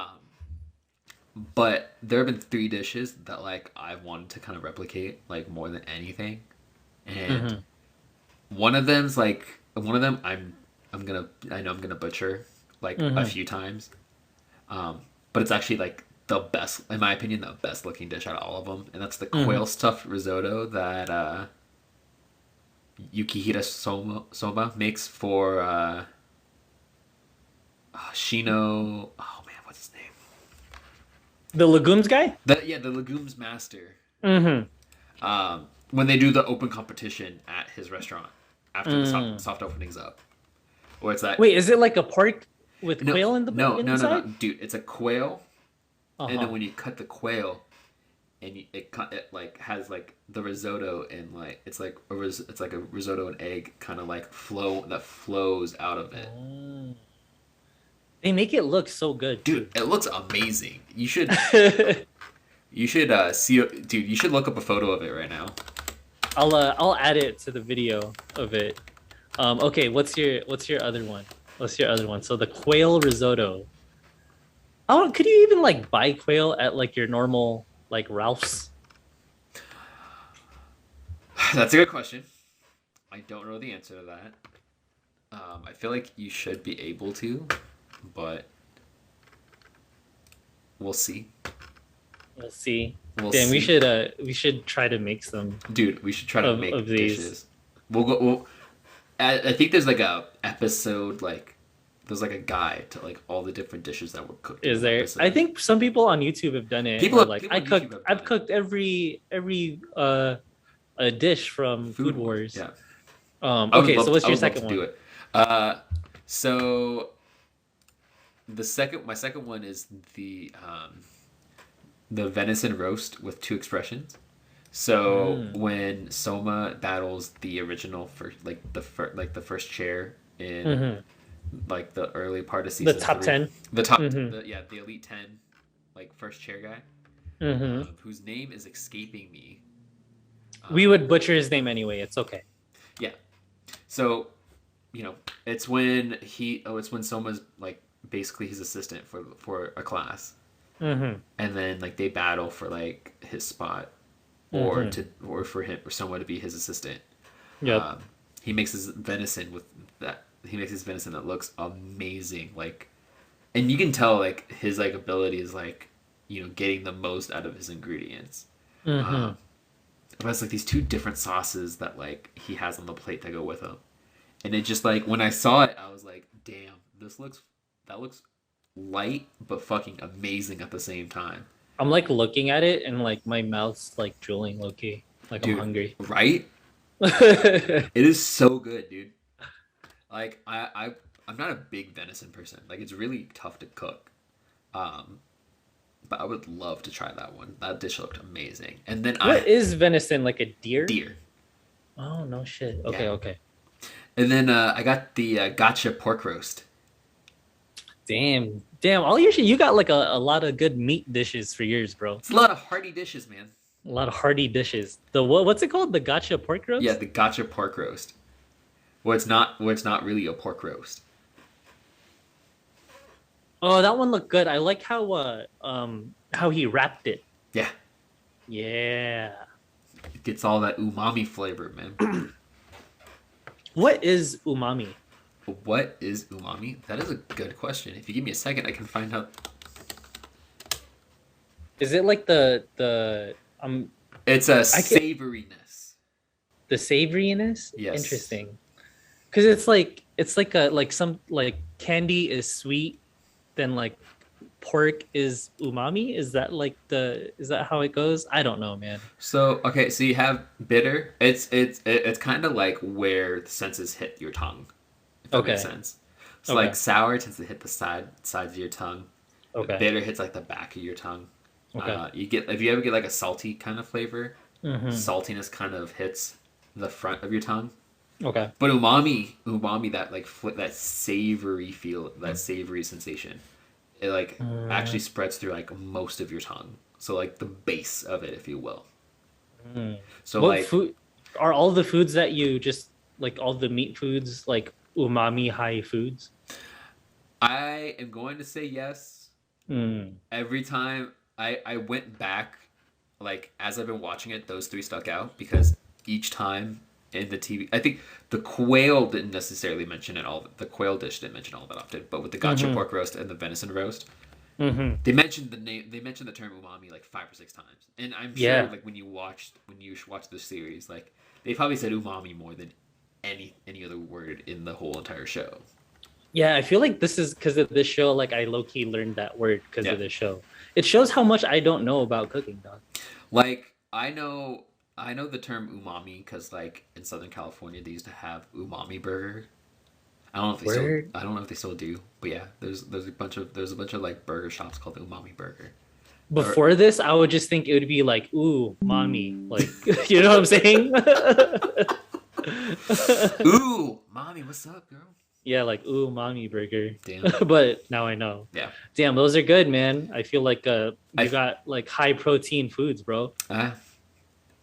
but there have been 3 dishes that like I wanted to kind of replicate like more than anything, and Mm-hmm. one of them I'm gonna I know I'm gonna butcher like a Mm-hmm. few times, but it's actually like the best in my opinion, the best looking dish out of all of them, and that's the Mm-hmm. quail stuffed risotto that Yukihira Soma makes for Shino. Oh man, what's his name? The legumes guy? The legumes master. Mm-hmm. When they do the open competition at his restaurant after the Mm. soft openings up, or it's that Wait, is it like a pork with no quail in the no, inside? dude, it's a quail, and then Uh-huh. when you cut the quail, and it like has like the risotto and like it's like a risotto and egg kind of like flows out of it. Oh. They make it look so good Dude, too. it looks amazing. You should see, dude. You should look up a photo of it right now. I'll add it to the video of it. Okay, what's your other one? What's your other one? So the quail risotto. Oh, could you even like buy quail at like your normal like Ralph's? That's a good question. I don't know the answer to that. I feel like you should be able to, but we'll see. Let's see. We'll Damn, see, we should try to make some dude. We should try to of make these. dishes. We'll go. I think there's like a episode like there's like a guide to like all the different dishes that were cooked in Is an there? I episode. think some people on YouTube have done it, or like People on YouTube have I've done it. cooked every a dish from Food Food Wars. Wars. Yeah, I would Okay, love. so what's I your would love second to do one? it. So my second one is the venison roast with 2 expressions. So Mm. when Soma battles the original like the first chair in Hmm. like the early part of The season top 3, 10. the top Hmm. the elite 10 like first chair guy, Hmm. whose name is escaping me. We Um, would butcher his name anyway. It's okay. yeah. So you know it's when Soma's like basically his assistant for a class, Hmm. and then like they battle for like his spot Hmm. or for him or someone to be his assistant. Yep. Um, he makes his venison with that. He makes his venison that looks amazing. Like, and you can tell like his like ability is like getting the most out of his ingredients. Hmm. Um, but it's like these 2 different sauces that like he has on the plate that go with him, and it just like when I saw it, I was like, damn, that looks light but fucking amazing at the same time, I'm like looking at it and like my mouth's like drooling, low key. Like I'm dude. hungry. Right? It is so good, dude. Like I'm not a big venison person. Like it's really tough to cook. Um, but I would love to try that one. That dish looked amazing. And then What is venison? Like a deer? deer. Oh no shit. Yeah. Okay, okay. And then I got the gotcha pork roast. Damn. Damn, all you got like a lot of good meat dishes for yours, bro. It's a lot of hearty dishes, man. A lot of hearty dishes. The what's it called? The gotcha pork roast? Yeah, the gotcha pork roast. Where it's not really a pork roast. Oh, that one looked good. I like how he wrapped it. Yeah, Yeah. it gets all that umami flavor, man. What is umami? What is umami? That is a good question. If you give me a second, I can find out. Is it like the It's a I can savoriness. the savoriness? Yes. Interesting. Because it's like a like some like candy is sweet, then like pork is umami. Is that how it goes? I don't know, man. So okay, so you have bitter. It's kind of like where the senses hit your tongue. If that makes Okay. sense. So Okay. like sour tends to hit the sides of your tongue. The Okay. bitter hits like the back of your tongue. Okay. You get if you ever get like a salty kind of flavor, Mm-hmm. saltiness kind of hits the front of your tongue. Okay. But umami, that like that savory feel, that savory sensation, it like actually Mm. spreads through like most of your tongue. So like the base of it, if you will. Mm. So What like food are all the foods that you just like all the meat foods like umami high foods? I am going to say yes. Mm. Every time I went back, like as I've been watching it, those three stuck out because each time in the TV, I think the quail didn't necessarily mention it all. The quail dish didn't mention all that often, but with the gotcha Mm-hmm. pork roast and the venison roast, Mm-hmm. they mentioned the name. They mentioned the term umami like 5 or 6 times, and I'm sure Yeah. like when you watch the series, like they probably said umami more than any other word in the whole entire show. Yeah, I feel like this is because of this show. Like I low key learned that word because Yeah, of this show. It shows how much I don't know about cooking, dog. like I know the term umami because like in Southern California they used to have umami burger. Word. I don't know if they still do, but yeah, there's a bunch of like burger shops called Umami Burger. Or Before this, I would just think it would be like, ooh, mommy. Like, you know what I'm saying? ooh, mommy, what's up, girl? Yeah, like, ooh, mommy burger. Damn. But now I know. Yeah. Damn, those are good, man. I feel like you I got like high protein foods, bro. uh,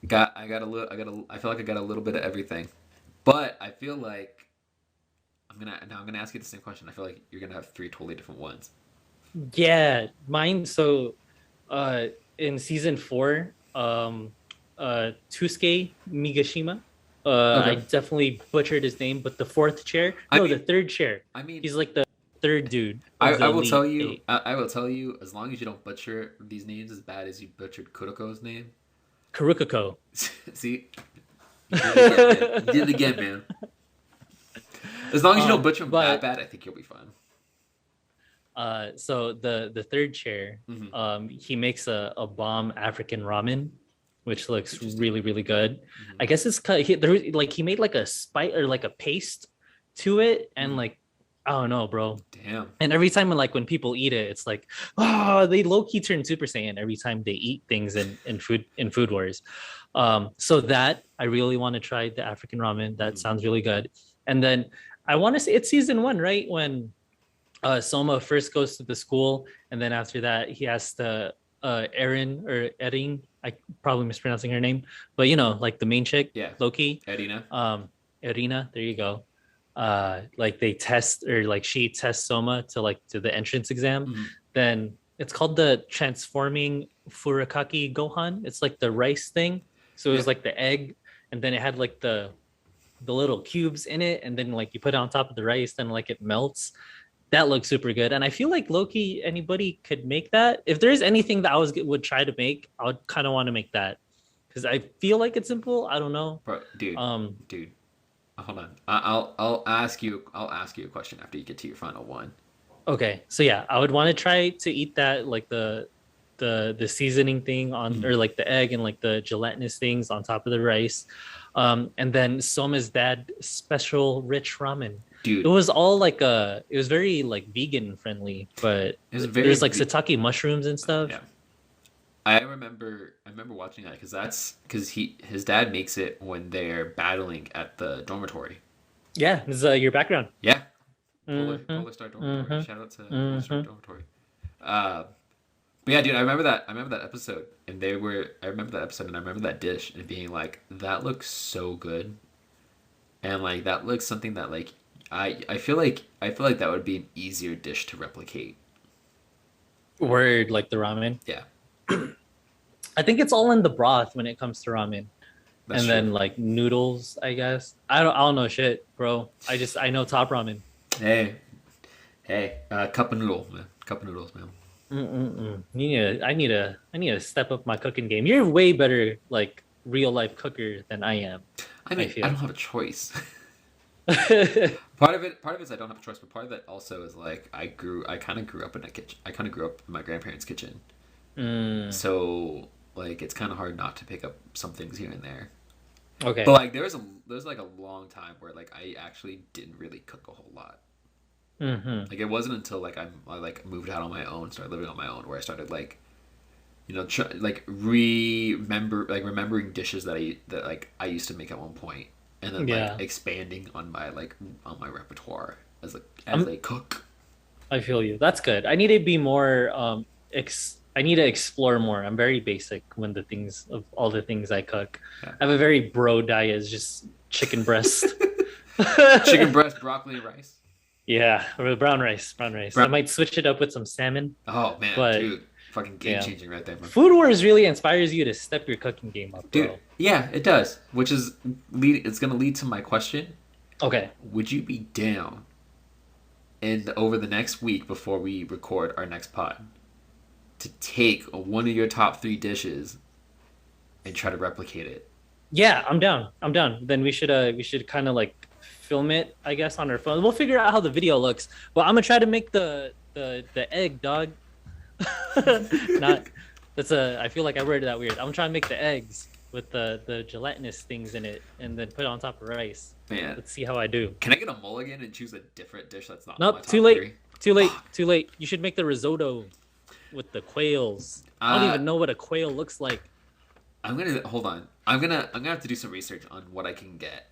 I got a little I feel like I got a little bit of everything. But I feel like I'm gonna ask you the same question. I feel like you're gonna have three totally different ones. Yeah, mine. So, uh, in season four, Tusuke Migashima. I Okay. definitely butchered his name, but the fourth chair, I no, the mean third chair. I mean He's like the third dude of the I will tell elite you eight. I will tell you as long as you don't butcher these names as bad as you butchered Kuroko's name. Kurukako. See, you did it again, man. You did it again, man. As long as you don't butcher them that But bad, I think you'll be fine. so the third chair, Hmm. he makes a bomb African ramen, which looks Interesting. really good. Hmm. I guess it's like he made like a spice or like a paste to it, and Hmm. like I don't know, bro. Damn. And every time when people eat it, it's like, oh, they low key turn Super Saiyan every time they eat things in Food Wars. So that I really want to try the African ramen. That Hmm. sounds really good. And then I want to say it's season one, right? When Soma first goes to the school, and then after that he has to Erin or Erin. I probably mispronouncing her name, but you know, like the main chick, Yeah. Loki. Edina. Irina, there you go. Like they test or like she tests Soma to the entrance exam. Hmm. Then it's called the transforming Furikake Gohan. It's like the rice thing. So it Yeah. was like the egg, and then it had like the little cubes in it, and then like you put it on top of the rice, then like it melts. That looks super good, and I feel like Loki anybody could make that. If there's anything that would try to make, I would kind of want to make that because I feel like it's simple. I don't know. Bro, Um, dude. Hold on. I'll ask you a question after you get to your final one. Okay, so yeah, I would want to try to eat that like the seasoning thing on Mhm. or like the egg and like the gelatinous things on top of the rice, and then Soma's dad special rich ramen. It Dude, was all like it was very like vegan friendly, but it was there's like satake mushrooms and stuff. yeah. I remember watching that because his dad makes it when they're battling at the dormitory. Yeah, this is your background. Yeah, Mm-hmm, Polar Star Dormitory. mm-hmm, Shout out to Polar Star mm-hmm. Dormitory. Uh, but yeah, dude, I remember that. I remember that episode, and they were. I remember that episode, and I remember that dish, and being like, "That looks so good," and like that looks something that like I feel like that would be an easier dish to replicate. Word like the ramen. Yeah, I think it's all in the broth when it comes to ramen. that's And true. then like noodles, I guess. I don't know shit, bro. I know top ramen. Hey, hey, cup of noodle, man. Cup of noodles, man. Mm-mm-mm. I need to step up my cooking game. You're way better like real life cooker than I am. I I mean, I feel. don't have a choice. Part of it is I don't have a choice, but part of it also is like I kind of grew up in a kitchen. I kind of grew up in my grandparents' kitchen, Mm, so like it's kind of hard not to pick up some things here and there. But okay. like there's like a long time where like I actually didn't really cook a whole lot. Hmm. Like it wasn't until like I like moved out on my own, started living on my own, where I started like like remembering dishes that like I used to make at one point, and then like Yeah. expanding on my repertoire as I'm a cook. I feel you. That's good. I need to be more I need to explore more. I'm very basic when the things of all the things I cook. Yeah. I have a very bro diet, it's just chicken breast. Chicken breast, broccoli, and rice. Yeah, or brown rice, brown rice. I Brown. might switch it up with some salmon, Oh man, but dude, fucking game yeah. changing right there, man. Food Wars really inspires you to step your cooking game up, Dude, bro. yeah, it does. Which is it's gonna lead to my question: Okay. would you be down in over the next week before we record our next pod to take one of your top three dishes and try to replicate it? Yeah, I'm down. I'm down. Then we should kind of like film it, I guess, on our phone. We'll figure out how the video looks. But I'm gonna try to make the egg, dog. Not that's a I feel like I worded that weird. I'm trying to make the eggs with the gelatinous things in it and then put it on top of rice. Man, Let's see how I do. can I get a mulligan and choose a different dish that's not my Nope, top too late. three? Too late. Fuck. Too late. You should make the risotto with the quails. I don't Uh, even know what a quail looks like. I'm gonna hold on. I'm gonna have to do some research on what I can get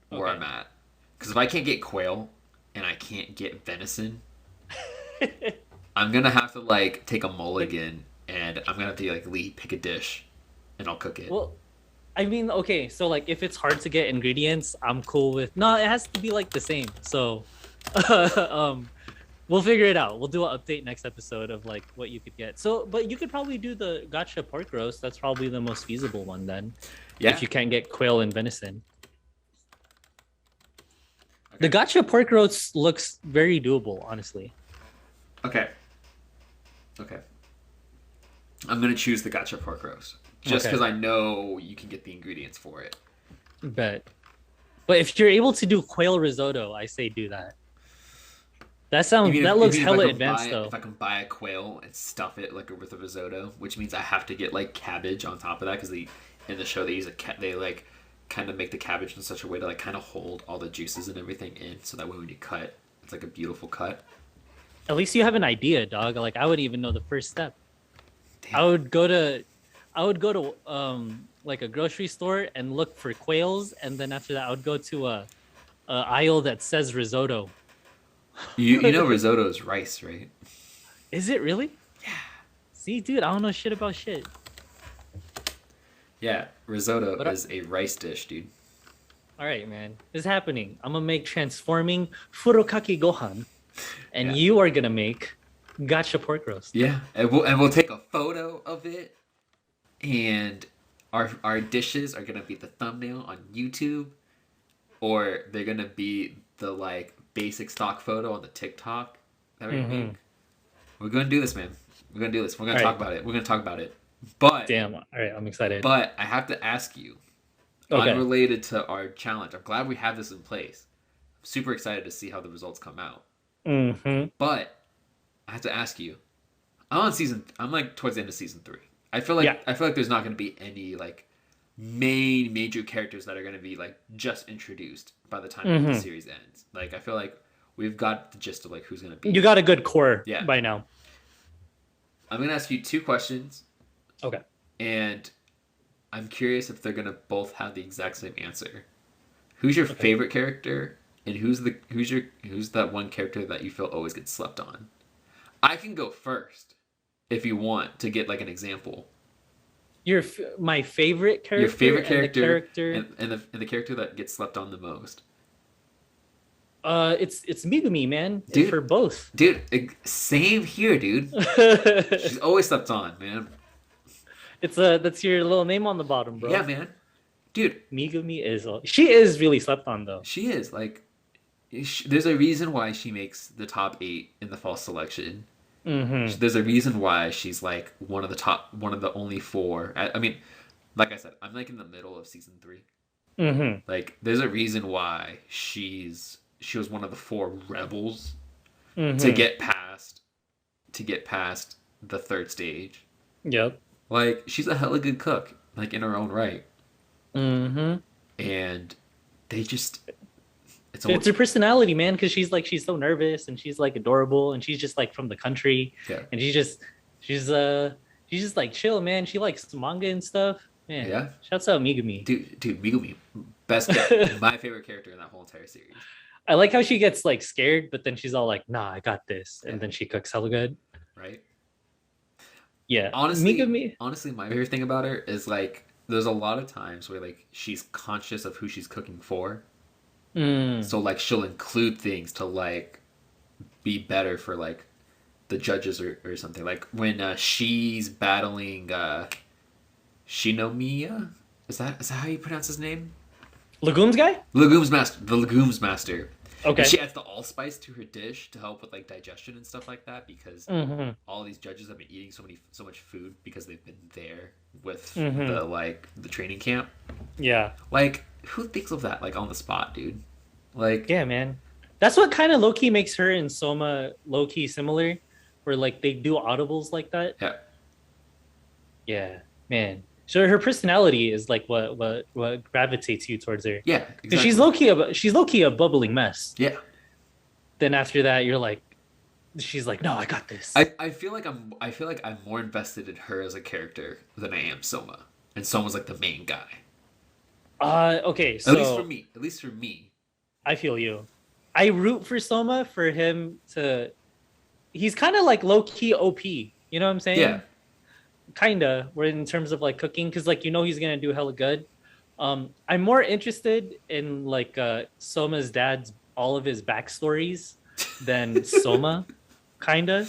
where Okay. I'm at. Because if I can't get quail and I can't get venison, I'm gonna have to like take a mulligan and I'm gonna have to like Lee pick a dish and I'll cook it. Well, I mean, okay, so like if it's hard to get ingredients, I'm cool with. No, it has to be like the same. So, um, we'll figure it out. We'll do an update next episode of like what you could get. So, but you could probably do the gotcha pork roast. That's probably the most feasible one then. Yeah. If you can't get quail and venison. Okay. The gotcha pork roast looks very doable, honestly. Okay. Okay. I'm gonna choose the gotcha pork roast just Okay. because I know you can get the ingredients for it. Bet. But if you're able to do quail risotto, I say do that. That sounds You mean that if- looks you mean if I hella can advanced buy- though. If I can buy a quail and stuff it like with a risotto, which means I have to get like cabbage on top of that because in the show they use they like kind of make the cabbage in such a way to like kind of hold all the juices and everything in, so that way when you cut, it's like a beautiful cut. At least you have an idea, dog. Like I would even know the first step. Damn. I would go to like a grocery store and look for quails, and then after that I would go to a aisle that says risotto. You know risotto is rice, right? Is it really? Yeah. See, dude, I don't know shit about shit. Yeah, risotto But is a rice dish, dude. All right, man, it's happening. I'm gonna make transforming furokake gohan, and Yeah. you are gonna make gotcha pork roast. Yeah, and we'll take a photo of it, and our dishes are gonna be the thumbnail on YouTube, or they're gonna be the like basic stock photo on the TikTok that we Mhm. make. We're gonna do this, man. We're gonna do this. We're gonna All talk right. about it. We're gonna talk about it. But Damn. All right, I'm excited. but I have to ask you, Okay. unrelated to our challenge. I'm glad we have this in place. I'm super excited to see how the results come out. Mm-hmm. But I have to ask you. I'm like towards the end of season 3. I feel like Yeah. there's not going to be any like major characters that are going to be like just introduced by the time the Mhm. series ends. Like I feel like we've got the gist of like who's going to be. You got a good core Yeah. by now. I'm going to ask you 2 questions, Okay. and I'm curious if they're going to both have the exact same answer. Who's your Okay. favorite character, and who's that one character that you feel always gets slept on? I can go first if you want to get like an example. My favorite character. Your favorite and the character, character. and the character that gets slept on the most. It's Megumi, man. Dude. For both. Dude, same here, dude. She's always slept on, man. That's your little name on the bottom, bro. Yeah, man. Dude, Megumi she is really slept on though. she is like. There's a reason why she makes the top 8 in the fall selection. Mm-hmm. There's a reason why she's like one of the only 4. I mean, like I said, I'm like in the middle of season 3. Mm-hmm. Like, there's a reason why she was one of the 4 rebels Mm-hmm. to get past the 3rd stage. Yep. Like, she's a hella good cook, like in her own right, Mm-hmm. and they just it's It's her personality, man, because she's so nervous and she's like adorable and she's just like from the country yeah. and she's She's just like chill, man. She likes manga and stuff. Man, Yeah, shouts out Megumi. dude, Megumi, my favorite character in that whole entire series. I like how she gets like scared, but then she's all like, "Nah, I got this," Yeah, and then she cooks hella good. right. Yeah, Honestly, Megumi. honestly, my favorite thing about her is like there's a lot of times where like she's conscious of who she's cooking for. Mm, So like she'll include things to like be better for like the judges or something. Like when she's battling Shinomiya, is that how you pronounce his name? Legumes guy. The legumes master. And Okay. she adds the allspice to her dish to help with like digestion and stuff like that because Mm-hmm. all these judges have been eating so much food because they've been there with Mm-hmm. the training camp. Yeah. Like who thinks of that like on the spot, dude? Like Yeah, man. That's what kind of low key makes her and Soma low key similar, where like they do audibles like that. yeah, Yeah, man. So her personality is like what gravitates you towards her. yeah, Because exactly. she's low key a bubbling mess. Yeah. Then after that, you're like, she's like, no, I got this. I feel like I'm more invested in her as a character than I am Soma. And Soma's like the main guy. Okay, At least so for me. At least for me. I feel you. I root for Soma for him to. He's kind of like low key OP. You know what I'm saying? Yeah. Kinda. Where in terms of like cooking, because like he's gonna do hella good. I'm more interested in like Soma's dad's all of his backstories than Soma, kinda.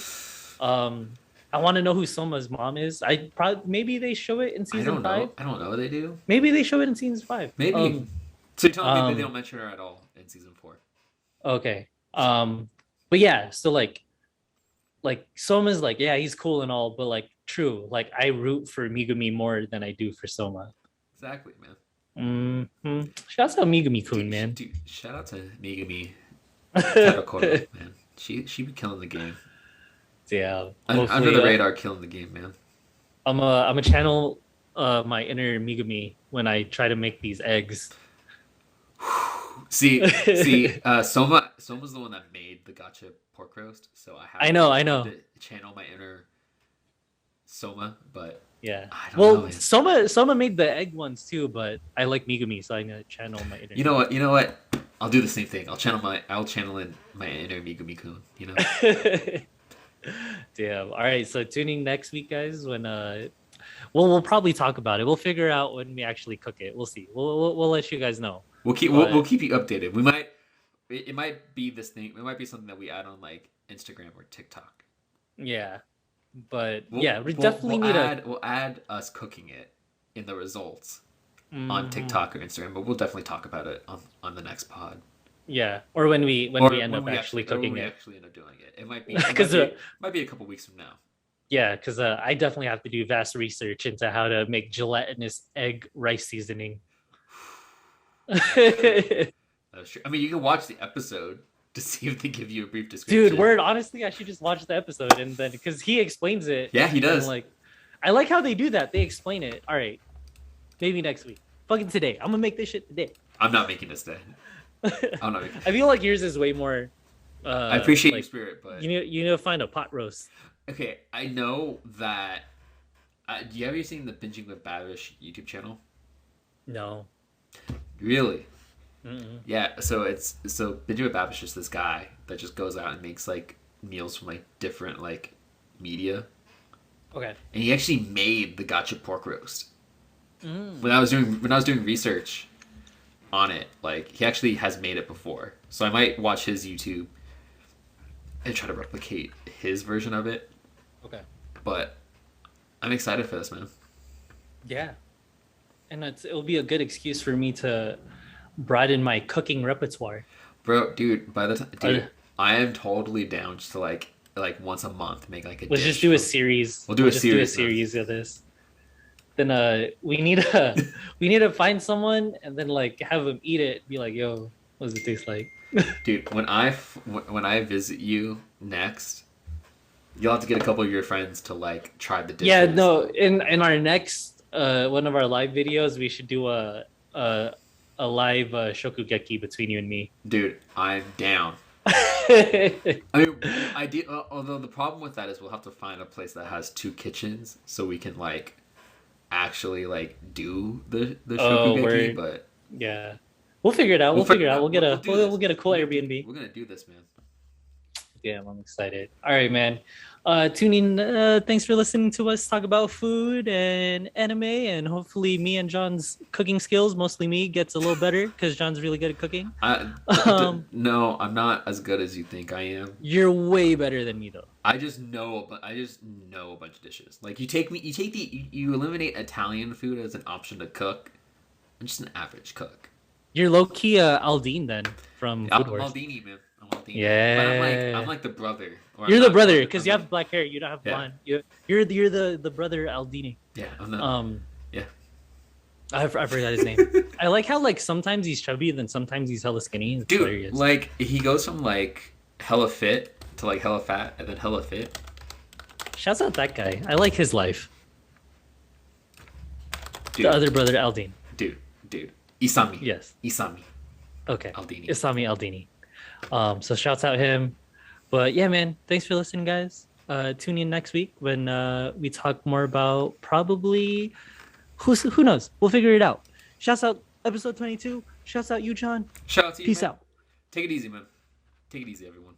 Um, I want to know who Soma's mom is. I probably maybe they show it in I season don't five. know. I don't know what they do. Maybe they show it in season five. Maybe. So you're telling me they Um, don't mention her at all in season 4. okay. But yeah, so like Soma's like, yeah, he's cool and all, but like true, like I root for Megumi more than I do for Soma. Exactly, man. Shouts out Megumi Kun, man. Dude, shout out to Megumi Tadokoro, man. She be killing the game. Yeah, Under hopefully, the radar, killing the game, man. I'm a channel my inner Megumi when I try to make these eggs. See, Soma's the one that made the gotcha pork roast, so I know. to channel my inner Soma, but Yeah. I don't know. Well, Man. Soma made the egg ones too, but I like Megumi, so I'm gonna channel my inner. You know what? You know what? I'll do the same thing. I'll channel in my inner Megumi-kun. You know. Damn. All right. So tuning next week, guys. When we'll probably talk about it. We'll figure out when we actually cook it. We'll see. We'll let you guys know. We'll keep you updated. We might. It might be this thing. It might be something that we add on like Instagram or TikTok. Yeah. But We'll, yeah, we we'll, definitely we'll need add, We'll add us cooking it in the results on TikTok or Instagram, but we'll definitely talk about it on the next pod. Yeah, or when we end up actually cooking it. Actually end up doing it. It might be might be a couple weeks from now. Yeah, because I definitely have to do vast research into how to make gelatinous egg rice seasoning. That's true. I mean, you can watch the episode to see if they give you a brief description. Dude, word. Honestly, I should just watch the episode and then because he explains it. Yeah, he does. Like, I like how they do that. They explain it. All right, maybe next week. Fucking today. I'm gonna make this shit today. I'm not making this day. I'm not making. I feel like yours is way more. I appreciate like, your spirit, but you need to find a pot roast. okay, I know that. Do you ever seen the Binging with Babish YouTube channel? No. Really? Mm-mm. Yeah. So Binging with Babish is this guy that just goes out and makes like meals from like different like media, Okay. and he actually made the gotcha pork roast. Mm. When I was doing research on it, like he actually has made it before, so I might watch his YouTube and try to replicate his version of it. Okay. But I'm excited for this, man. Yeah. And it'll be a good excuse for me to broaden my cooking repertoire. Bro, dude, by the time, Are- dude, I am totally down just to like once a month make like a Let's dish just do a from- series. We'll do a just series, do a series of this. Then we need to find someone and then like have them eat it. Be like, yo, what does it taste like? Dude, when I visit you next, you'll have to get a couple of your friends to like try the dishes. Yeah, no. In our next one of our live videos, we should do a live shokugeki between you and me. Dude, I'm down. I mean, although the problem with that is we'll have to find a place that has two kitchens so we can like actually like do the Oh, shokugeki. we're But yeah. We'll figure it out. we'll We'll figure figure it it out. out. We'll get We'll a do we'll, this. we'll get a cool Airbnb. We're gonna do this, man. Damn, I'm excited. All right, man. Tune in. Thanks for listening to us talk about food and anime, and hopefully me and John's cooking skills, mostly me, gets a little better because John's really good at cooking. No, I'm not as good as you think I am. You're way better than me though. I just know a bunch of dishes. Like you eliminate Italian food as an option to cook. I'm just an average cook. You're low key Aldine then from I'm Food Wars. Maldini, man. I'm Maldini. Yeah. But I'm like the brother. Or You're I'm the not brother brother, because I'm you the- have black hair. You don't have Yeah. blonde. You're the brother Aldini. Yeah, I'm not. Yeah. I forgot his name. I like how like sometimes he's chubby, then sometimes he's hella skinny. It's Dude, hilarious. like he goes from like hella fit to like hella fat and then hella fit. Shouts out that guy. I like his life. Dude, The other brother Aldine. dude. Isami. Yes. Isami. Okay. Aldini. Isami Aldini. So shouts out him. But yeah, man, thanks for listening, guys. Tune in next week when we talk more about probably who knows. We'll figure it out. Shouts out episode 22. Shouts out you, John. Shout out to you. Peace man. out. Take it easy, man. Take it easy, everyone.